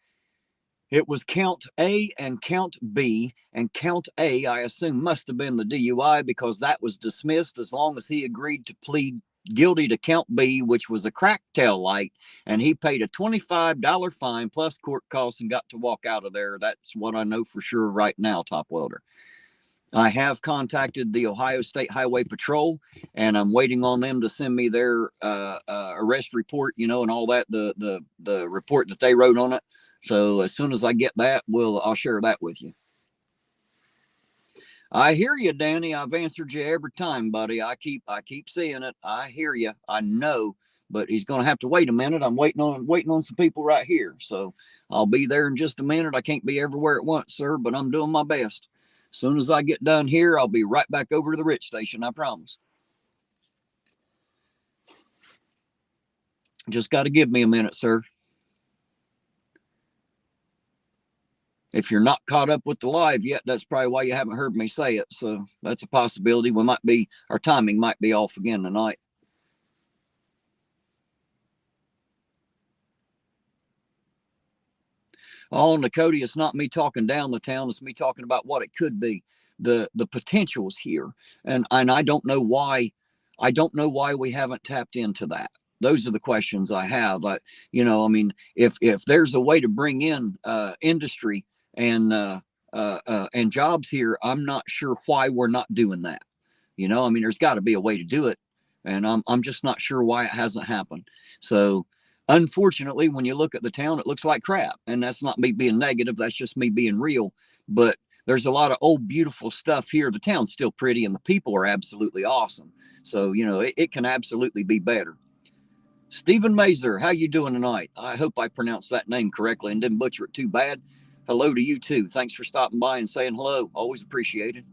it was count A and count B, and count A, I assume, must have been the DUI because that was dismissed as long as he agreed to plead guilty to count B, which was a crack tail light, and he paid a $25 fine plus court costs and got to walk out of there. That's what I know for sure right now, Top welder. I have contacted the Ohio State Highway Patrol, and I'm waiting on them to send me their arrest report, you know, and all that, the report that they wrote on it. So as soon as I get that, I'll share that with you. I hear you, Danny. I've answered you every time, buddy. I keep seeing it. I hear you. I know, but he's going to have to wait a minute. I'm waiting on some people right here. So I'll be there in just a minute. I can't be everywhere at once, sir, but I'm doing my best. As soon as I get done here, I'll be right back over to the Rich Station. I promise. Just got to give me a minute, sir. If you're not caught up with the live yet, that's probably why you haven't heard me say it. So that's a possibility. Our timing might be off again tonight. Oh, Nakoti, it's not me talking down the town. It's me talking about what it could be. The potential is here. And I don't know why. I don't know why we haven't tapped into that. Those are the questions I have. I mean, if there's a way to bring in industry and jobs here, I'm not sure why we're not doing that. You know, I mean, there's got to be a way to do it, and I'm just not sure why it hasn't happened. So, unfortunately, when you look at the town, it looks like crap, and that's not me being negative. That's just me being real. But there's a lot of old, beautiful stuff here. The town's still pretty, and the people are absolutely awesome. So, you know, it can absolutely be better. Stephen Mazer, how you doing tonight? I hope I pronounced that name correctly and didn't butcher it too bad. Hello to you too. Thanks for stopping by and saying hello. Always appreciated.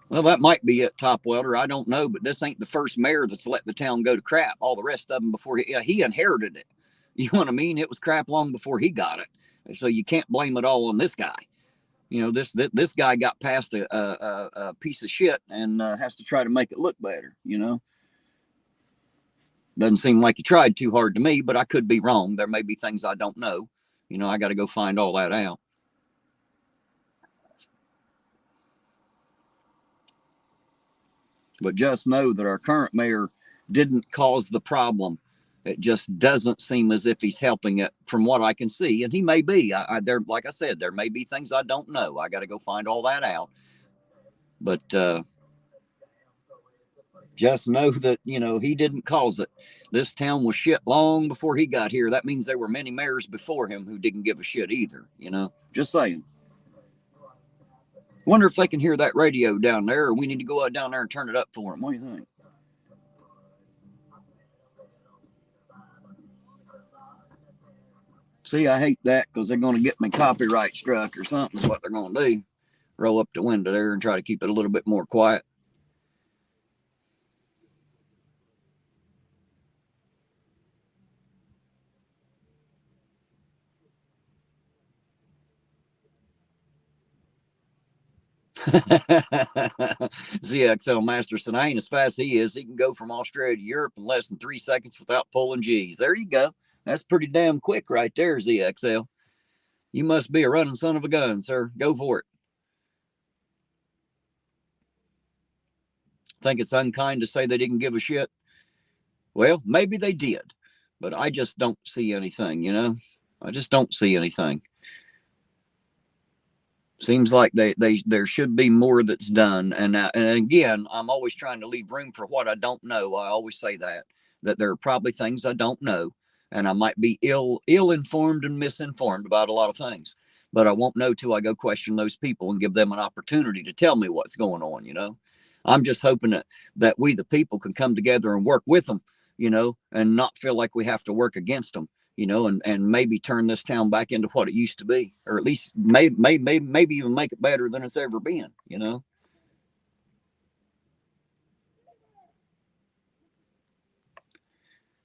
Well, that might be it, Top welder. I don't know, but this ain't the first mayor that's let the town go to crap. All the rest of them before he inherited it. You know what I mean? It was crap long before he got it. So you can't blame it all on this guy. You know, this guy got past a piece of shit and has to try to make it look better, you know. Doesn't seem like he tried too hard to me, but I could be wrong. There may be things I don't know. You know, I got to go find all that out. But just know that our current mayor didn't cause the problem. It just doesn't seem as if he's helping it from what I can see. And he may be. There, like I said, there may be things I don't know. I got to go find all that out. But just know that, you know, he didn't cause it. This town was shit long before he got here. That means there were many mayors before him who didn't give a shit either, you know. Just saying. Wonder if they can hear that radio down there, or we need to go out down there and turn it up for them. What do you think? See, I hate that because they're going to get me copyright struck or something is what they're going to do. Roll up the window there and try to keep it a little bit more quiet. ZXL Masterson, I ain't as fast as he is. He can go from Australia to Europe in less than 3 seconds without pulling G's. There you go. That's pretty damn quick right there, ZXL. You must be a running son of a gun, sir. Go for it. Think it's unkind to say they didn't give a shit? Well, maybe they did, but I just don't see anything, you know? I just don't see anything. Seems like there should be more that's done, and again, I'm always trying to leave room for what I don't know. I always say that there are probably things I don't know, and I might be ill informed and misinformed about a lot of things, but I won't know till I go question those people and give them an opportunity to tell me what's going on. You know, I'm just hoping that we the people can come together and work with them, you know, and not feel like we have to work against them, you know, and maybe turn this town back into what it used to be, or at least maybe even make it better than it's ever been, you know.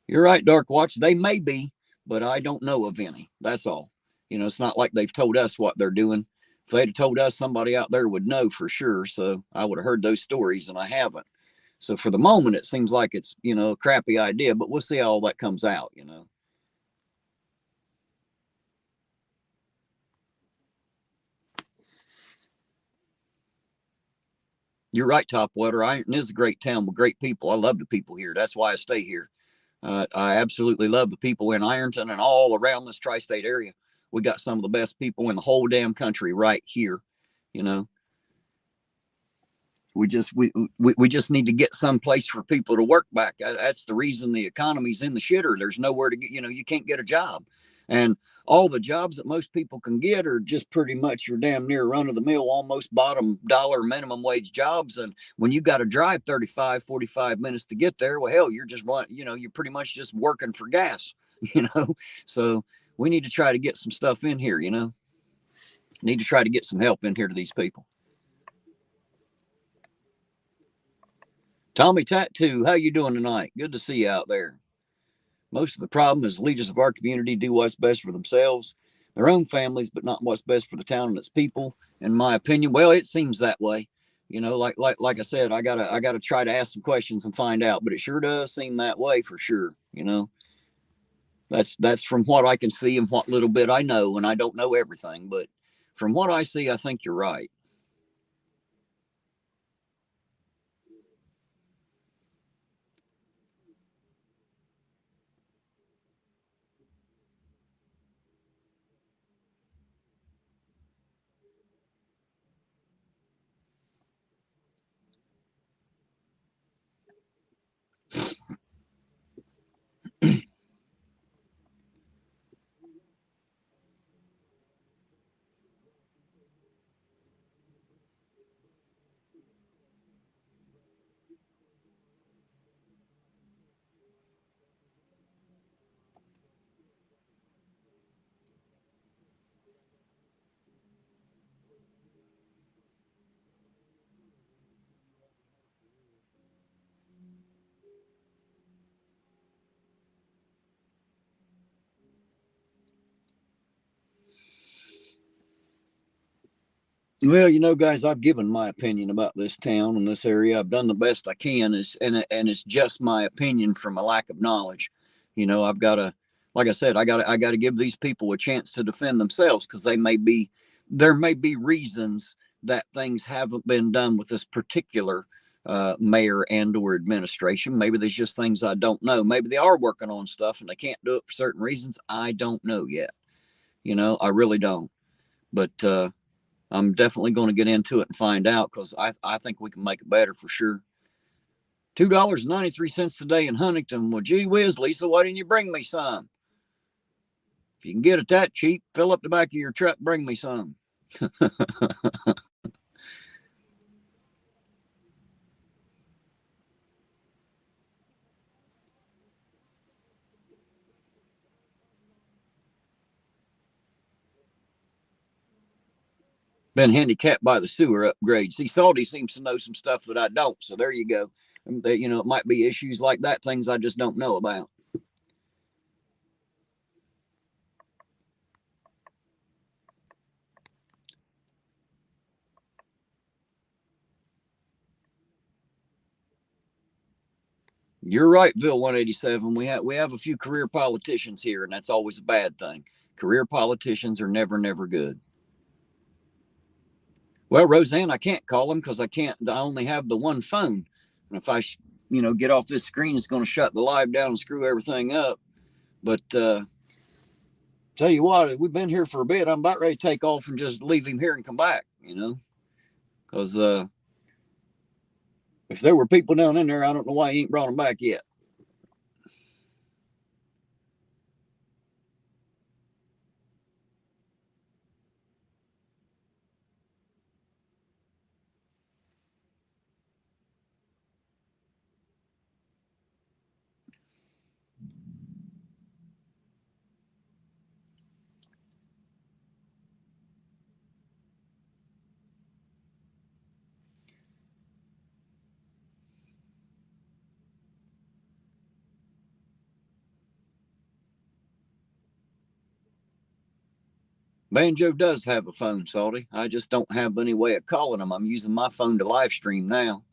You're right, Dark Watch. They may be, but I don't know of any. That's all. You know, it's not like they've told us what they're doing. If they'd have told us, somebody out there would know for sure. So I would have heard those stories, and I haven't. So for the moment, it seems like it's, you know, a crappy idea, but we'll see how all that comes out, you know. You're right, Topwater. Ironton is a great town with great people. I love the people here. That's why I stay here. I absolutely love the people in Ironton and all around this tri-state area. We got some of the best people in the whole damn country right here. You know, we just need to get some place for people to work back. That's the reason the economy's in the shitter. There's nowhere to get. You know, you can't get a job, and all the jobs that most people can get are just pretty much your damn near run of the mill, almost bottom dollar minimum wage jobs. And when you got to drive 35, 45 minutes to get there, well, hell, you're just you know, you're pretty much just working for gas, you know? So we need to try to get some stuff in here, you know, need to try to get some help in here to these people. Tommy Tattoo, how you doing tonight? Good to see you out there. Most of the problem is leaders of our community do what's best for themselves, their own families, but not what's best for the town and its people. In my opinion, well, it seems that way. You know, like I said, I gotta try to ask some questions and find out, but it sure does seem that way for sure. You know, that's from what I can see and what little bit I know, and I don't know everything, but from what I see, I think you're right. Well, you know, guys, I've given my opinion about this town and this area. I've done the best I can, and it's just my opinion from a lack of knowledge. You know, I've got to, like I said, I got to give these people a chance to defend themselves because there may be reasons that things haven't been done with this particular mayor and or administration. Maybe there's just things I don't know. Maybe they are working on stuff and they can't do it for certain reasons. I don't know yet. You know, I really don't. But I'm definitely going to get into it and find out because I think we can make it better for sure. $2.93 today in Huntington. Well, gee whiz, Lisa, why didn't you bring me some? If you can get it that cheap, fill up the back of your truck, bring me some. Been handicapped by the sewer upgrade. See, Salty seems to know some stuff that I don't. So there you go. You know, it might be issues like that, things I just don't know about. You're right, Bill 187. We have a few career politicians here, and that's always a bad thing. Career politicians are never good. Well, Roseanne, I can't call them because I only have the one phone. And if I, get off this screen, it's going to shut the live down and screw everything up. But tell you what, we've been here for a bit. I'm about ready to take off and just leave him here and come back, because if there were people down in there, I don't know why he ain't brought them back yet. Banjo does have a phone, Salty. I just don't have any way of calling him. I'm using my phone to live stream now.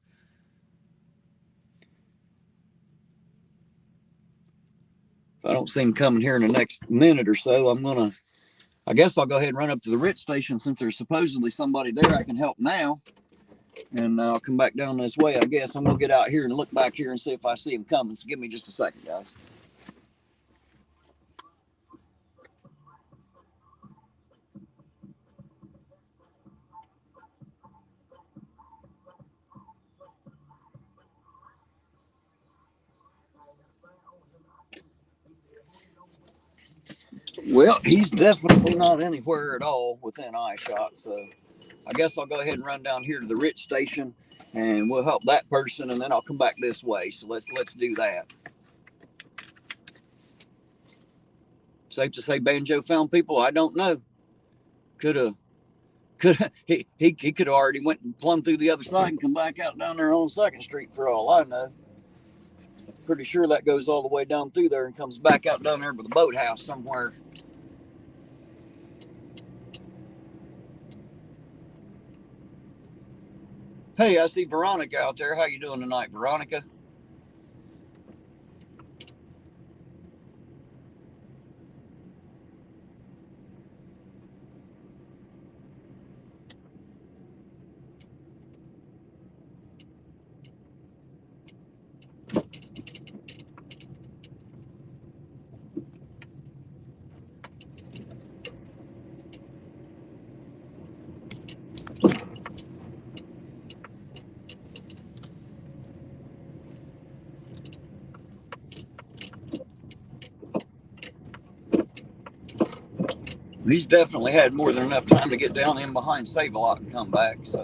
If I don't see him coming here in the next minute or so, I guess I'll go ahead and run up to the Rich station since there's supposedly somebody there I can help now. And I'll come back down this way, I guess. I'm going to get out here and look back here and see if I see him coming. So give me just a second, guys. Well, he's definitely not anywhere at all within eye shot. So I guess I'll go ahead and run down here to the Rich station and we'll help that person. And then I'll come back this way. So let's do that. Safe to say Banjo found people? I don't know. He could have already went and plumb through the other side and come back out down there on 2nd Street for all I know. Pretty sure that goes all the way down through there and comes back out down there by the boathouse somewhere. Hey, I see Veronica out there. How you doing tonight, Veronica? He's definitely had more than enough time to get down in behind Save-A-Lot and come back. So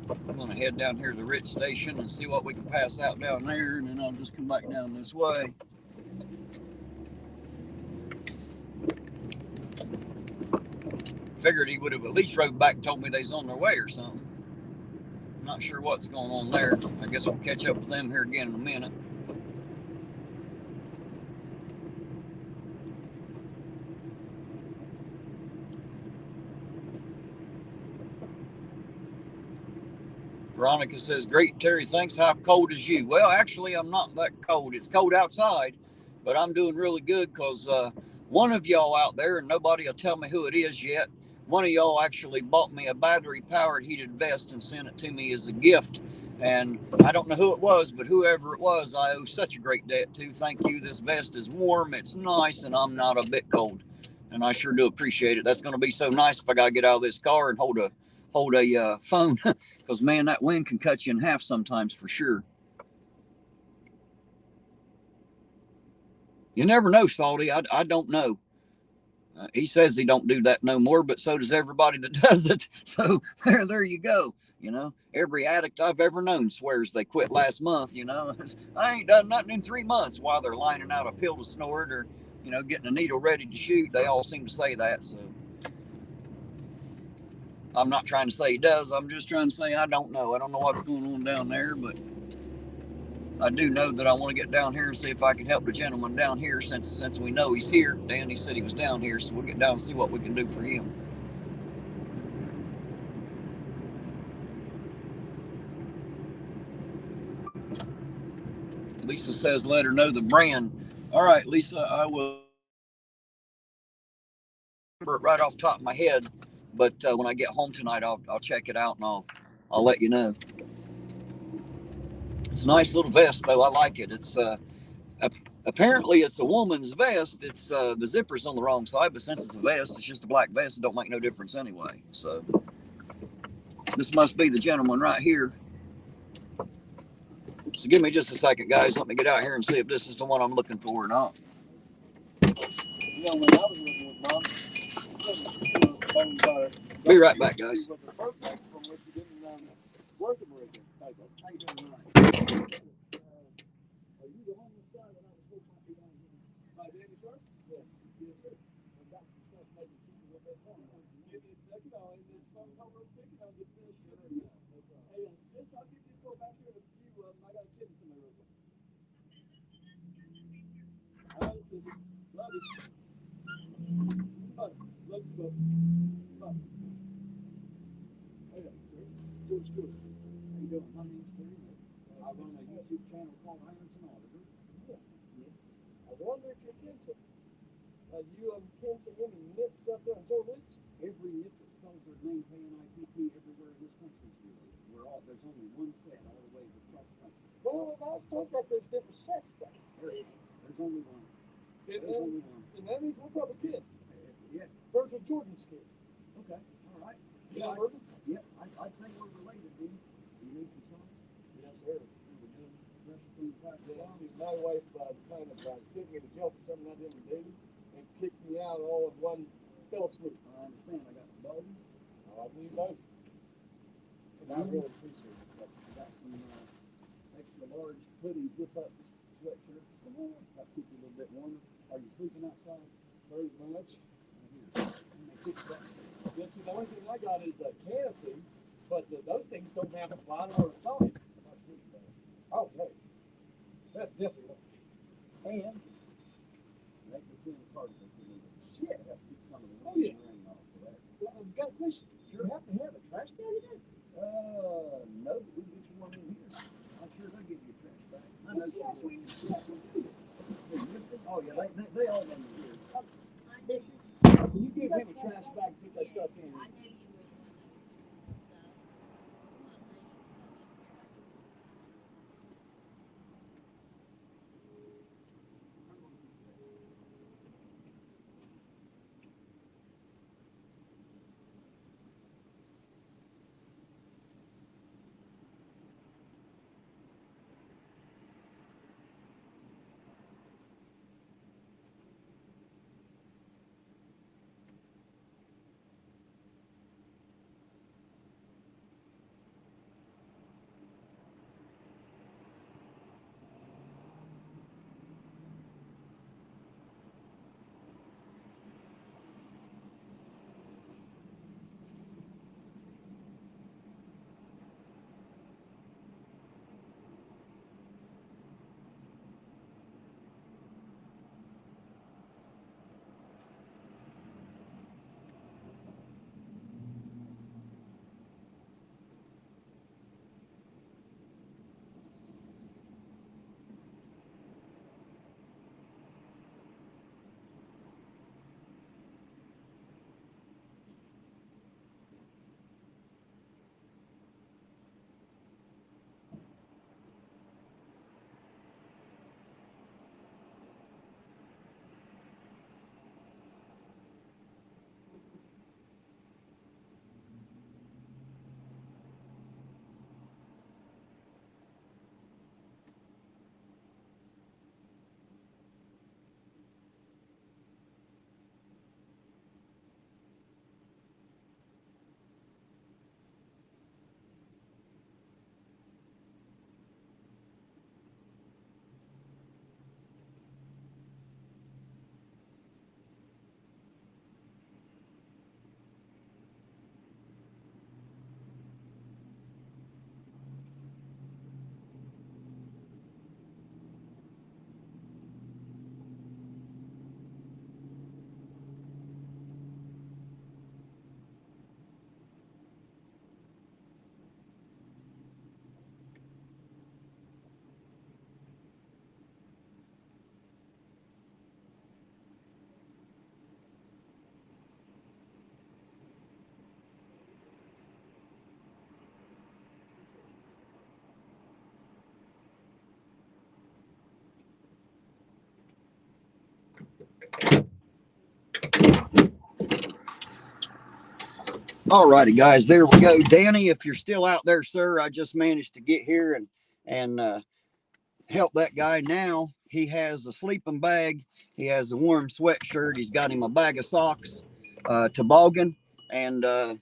I'm going to head down here to the Rich station and see what we can pass out down there, and then I'll just come back down this way. Figured he would have at least rode back and told me they's on their way or something. I'm not sure what's going on there. I guess we'll catch up with them here again in a minute. Veronica says, great, Terry, thanks. How cold is you? Well, actually, I'm not that cold. It's cold outside, but I'm doing really good because one of y'all out there, and nobody will tell me who it is yet, one of y'all actually bought me a battery-powered heated vest and sent it to me as a gift. And I don't know who it was, but whoever it was, I owe such a great debt to. Thank you. This vest is warm, it's nice, and I'm not a bit cold. And I sure do appreciate it. That's going to be so nice if I got to get out of this car and hold a phone, because man, that wind can cut you in half sometimes for sure. You never know, Salty. I don't know. He says he don't do that no more, but so does everybody that does it. So there you go. Every addict I've ever known swears they quit last month. I ain't done nothing in 3 months while they're lining out a pill to snort or getting a needle ready to shoot. They all seem to say that. So I'm not trying to say he does. I'm just trying to say I don't know. I don't know what's going on down there, but I do know that I want to get down here and see if I can help the gentleman down here since we know he's here. Danny said he was down here, so we'll get down and see what we can do for him. At least Lisa says let her know the brand. All right, Lisa, I will remember it right off the top of my head, but when I get home tonight, I'll check it out and I'll let you know. It's a nice little vest, though. I like it. It's apparently it's a woman's vest. It's the zipper's on the wrong side, but since it's a vest, it's just a black vest. It don't make no difference anyway. So this must be the gentleman right here. So give me just a second, guys. Let me get out here and see if this is the one I'm looking for or not. You know, when I was living with Mom, Be right back, guys. From what you didn't work him originally. How you doing? Are you the homeless guy that I was supposed to be down here? By Danny Sharp? Yeah. Yes, sir. I got some stuff maybe keeping up that phone. Give me a second. I'll end this phone call real quick and I'll get this. Hey, sis, I'll give you a call back here in a few. I got to tell you something real quick. All right, sis. Love you. Bye. Love you both. Bye. Hey, sir. George Stewart. How you doing? My name's Terry. I run a YouTube channel called Irontonauditor. Yeah. I wonder if you're cancer. You cancer any nips out there in Zoe Ridge? Every nip that spells their name K-N-I-P-P everywhere in this country is here. There's only one set all the way across the country. Well, I was told that there's different sets though. There is. There's only one. There's only one. And that means we're probably kids. Yeah. Virgil Jordan's kid. Okay. All right. Yeah. Virgil? Yep. I'd say we're related, dude. You need some songs? Yes, sir. Yeah, see, my wife kind of sent me to jail for something I didn't do and kicked me out all in one fell swoop. I understand. I got the bows. I need both. And I really appreciate it. I got some extra large hoodie zip up sweatshirts. That keep you a little bit warmer. Are you sleeping outside? Very much. The only thing I got is a canopy, but those things don't have a bottom or a top. Oh, hey. That definitely works. And make the tin harder for me. Shit. Some of the rain off of that. Well, I've got a question. Sure. You have to have a trash bag in there? No, but we can get you one in here. I'm sure they'll give you a trash bag. I know. Yes, we do. Oh, yeah, they all run in here. Can you give him a trash bag to put that stuff in? All righty, guys, there we go. Danny, if you're still out there, sir, I just managed to get here and help that guy. Now he has a sleeping bag, he has a warm sweatshirt, he's got him a bag of socks, toboggan, and a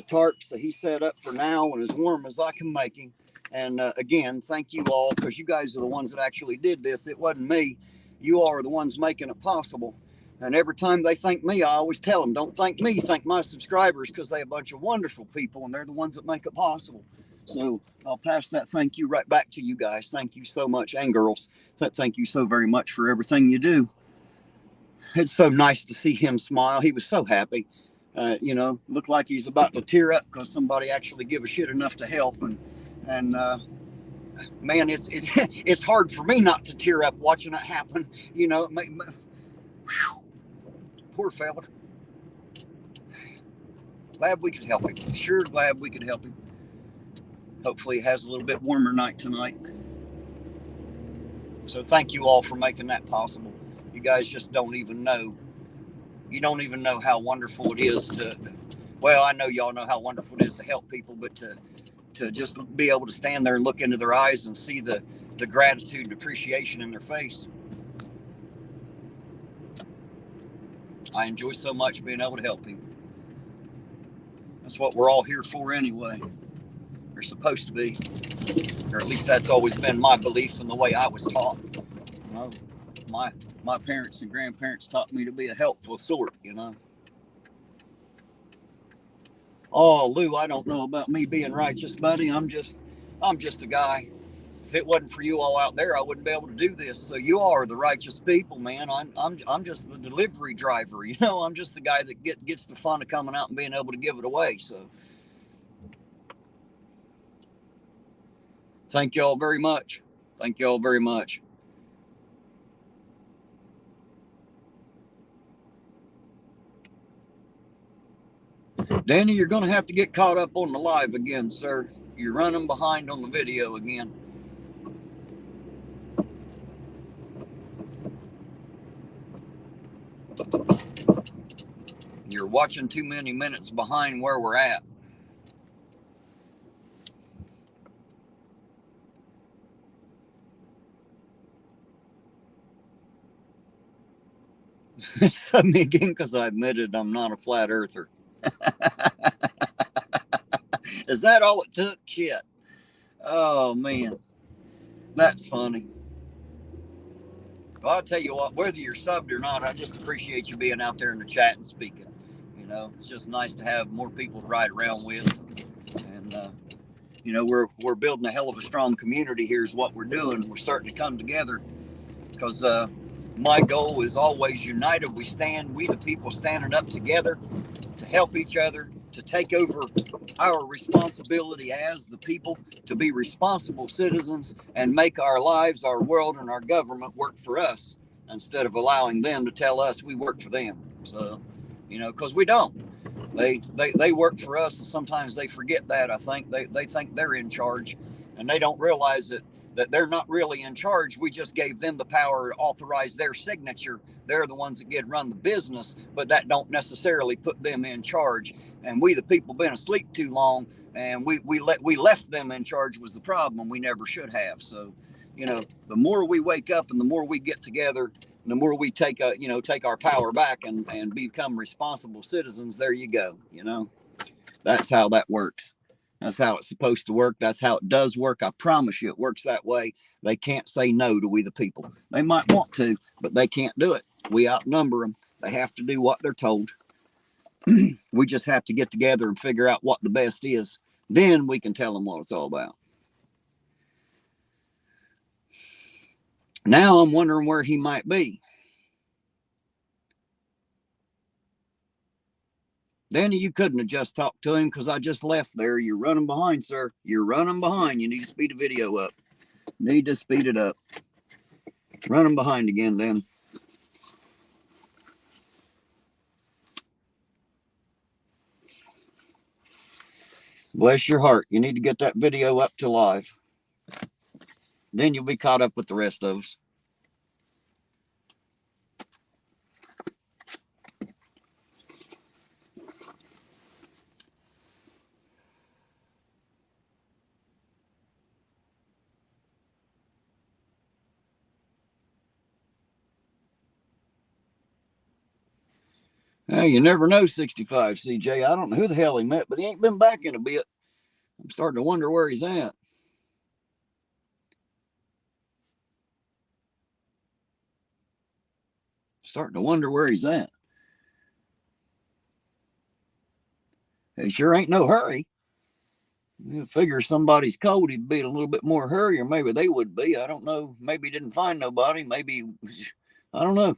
tarp, so he's set up for now and as warm as I can make him. And again, thank you all, because you guys are the ones that actually did this. It wasn't me. You all are the ones making it possible. And every time they thank me, I always tell them, don't thank me, thank my subscribers, because they're a bunch of wonderful people and they're the ones that make it possible. So I'll pass that thank you right back to you guys. Thank you so much, and girls. Thank you so very much for everything you do. It's so nice to see him smile. He was so happy. Looked like he's about to tear up because somebody actually give a shit enough to help. And man, it's hard for me not to tear up watching it happen. Poor fella. Glad we could help him. Sure glad we could help him. Hopefully he has a little bit warmer night tonight. So thank you all for making that possible. You guys just don't even know. You don't even know how wonderful it is well, I know y'all know how wonderful it is to help people, but to just be able to stand there and look into their eyes and see the gratitude and appreciation in their face. I enjoy so much being able to help people. That's what we're all here for anyway. We're supposed to be. Or at least that's always been my belief and the way I was taught. My parents and grandparents taught me to be a helpful sort, Oh, Lou, I don't know about me being righteous, buddy. I'm just a guy. If it wasn't for you all out there, I wouldn't be able to do this. So you are the righteous people, man. I'm just the delivery driver. I'm just the guy that gets the fun of coming out and being able to give it away. So thank y'all very much. Thank y'all very much. Danny, you're going to have to get caught up on the live again, sir. You're running behind on the video again. You're watching too many minutes behind where we're at. So me again, because I admitted I'm not a flat earther. Is that all it took? Shit. Oh, man. That's funny. Well, I'll tell you what, whether you're subbed or not, I just appreciate you being out there in the chat and speaking. It's just nice to have more people to ride around with. And, we're building a hell of a strong community here is what we're doing. We're starting to come together because my goal is always united. We the people standing up together to help each other, to take over our responsibility as the people, to be responsible citizens and make our lives, our world, and our government work for us instead of allowing them to tell us we work for them. So, because we don't. They work for us, and sometimes they forget that. I think they think they're in charge, and they don't realize that they're not really in charge. We just gave them the power to authorize their signature. They're the ones that get run the business, but that don't necessarily put them in charge. And we, the people, been asleep too long, and we left them in charge was the problem. We never should have. So, the more we wake up and the more we get together, the more we take our power back and become responsible citizens. There you go. That's how that works. That's how it's supposed to work. That's how it does work. I promise you it works that way. They can't say no to we the people. They might want to, but they can't do it. We outnumber them. They have to do what they're told. We just have to get together and figure out what the best is. Then we can tell them what it's all about. Now I'm wondering where he might be. Danny, you couldn't have just talked to him because I just left there. You're running behind, sir. You're running behind. You need to speed the video up. Need to speed it up. Running behind again, Dan. Bless your heart. You need to get that video up to live. Then you'll be caught up with the rest of us. Hey, you never know, 65 CJ. I don't know who the hell he met, but he ain't been back in a bit. I'm starting to wonder where he's at. Starting to wonder where he's at. He sure ain't no hurry. You figure somebody's cold, he'd be in a little bit more hurry, or maybe they would be. I don't know. Maybe he didn't find nobody. Maybe, I don't know.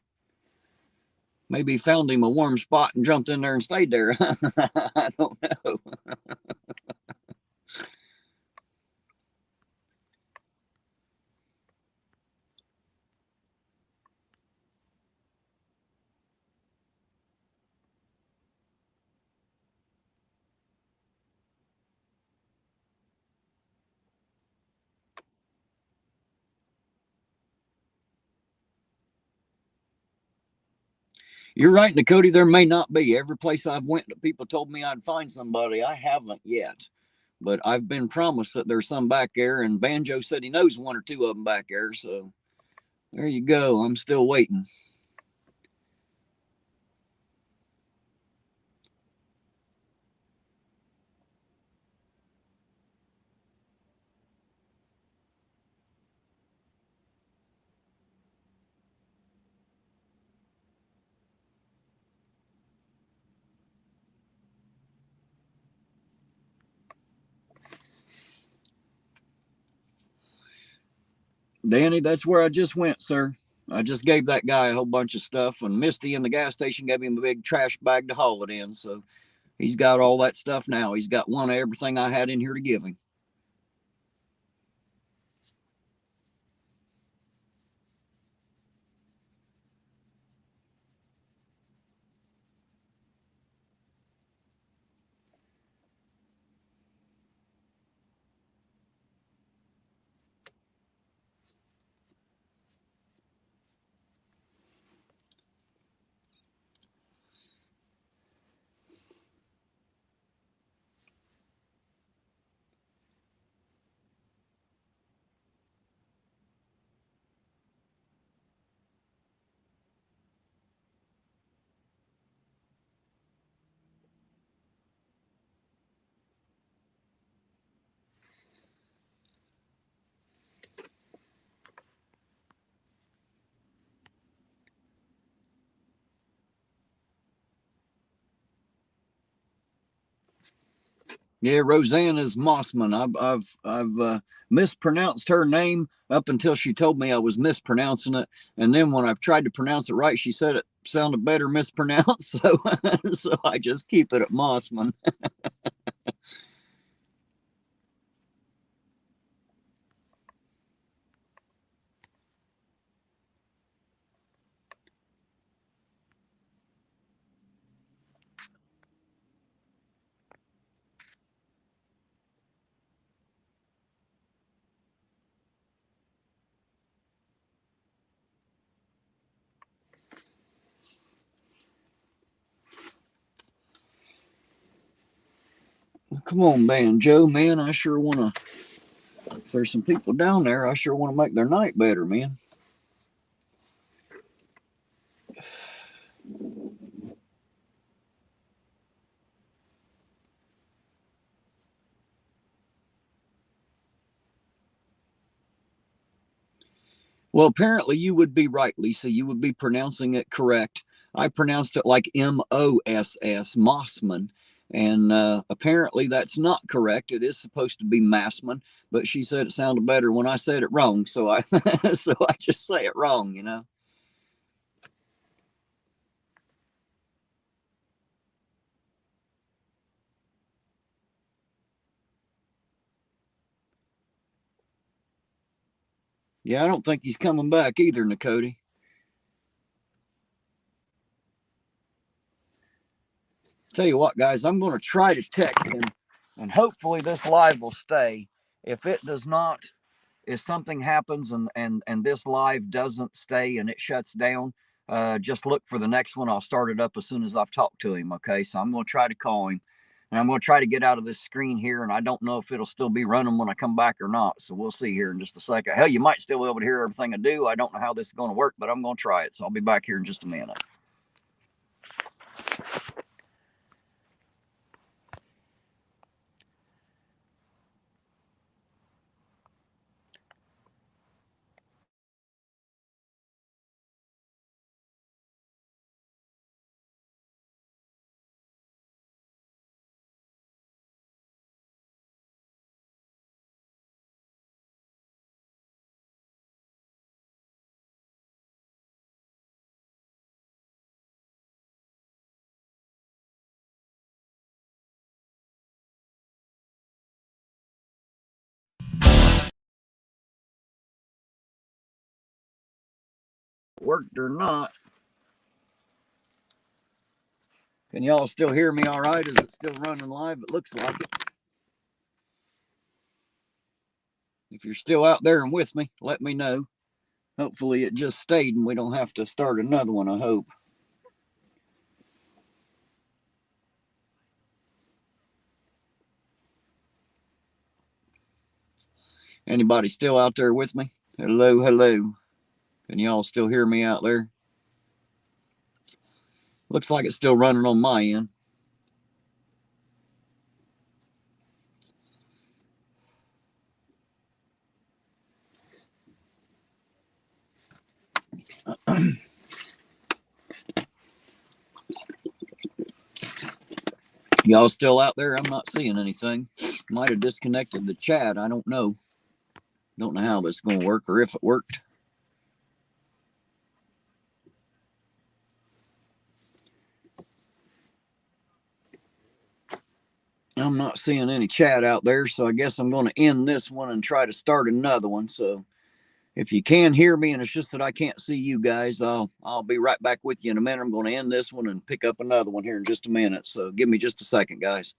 Maybe he found him a warm spot and jumped in there and stayed there. I don't know. You're right, Nakoti. There may not be. Every place I've went, people told me I'd find somebody. I haven't yet, but I've been promised that there's some back there. And Banjo said he knows one or two of them back there. So there you go. I'm still waiting. Danny, that's where I just went, sir. I just gave that guy a whole bunch of stuff, and Misty in the gas station gave him a big trash bag to haul it in. So he's got all that stuff now. He's got one of everything I had in here to give him. Yeah, Roseanne is Mossman. I've mispronounced her name up until she told me I was mispronouncing it, and then when I've tried to pronounce it right, she said it sounded better mispronounced. So so I just keep it at Mossman. Come on, Banjo, man. I sure want to. If there's some people down there, I sure want to make their night better, man. Well, apparently you would be right, Lisa. You would be pronouncing it correct. I pronounced it like Moss, Mossman. And apparently that's not correct. It is supposed to be Massman, but she said it sounded better when I said it wrong. So I so I just say it wrong, you know. Yeah, I don't think he's coming back either, Nakoti. Tell you what, guys, I'm going to try to text him, and hopefully this live will stay. If it does not, if something happens and this live doesn't stay and it shuts down, just look for the next one. I'll start it up as soon as I've talked to him. Okay, so I'm going to try to call him, and I'm going to try to get out of this screen here. And I don't know if it'll still be running when I come back or not. So we'll see here in just a second. Hell, you might still be able to hear everything I do. I don't know how this is going to work, but I'm going to try it. So I'll be back here in just a minute. worked or not. Can y'all still hear me all right? Is it still running live? It looks like it. If you're still out there and with me, let me know. Hopefully it just stayed and we don't have to start another one, I hope. Anybody still out there with me? Hello, hello. Can y'all still hear me out there? Looks like it's still running on my end. Y'all still out there? I'm not seeing anything. Might have disconnected the chat. I don't know. Don't know how this is going to work or if it worked. I'm not seeing any chat out there, so I guess I'm going to end this one and try to start another one. So if you can hear me and it's just that I can't see you guys, I'll be right back with you in a minute. I'm going to end this one and pick up another one here in just a minute. So give me just a second, guys.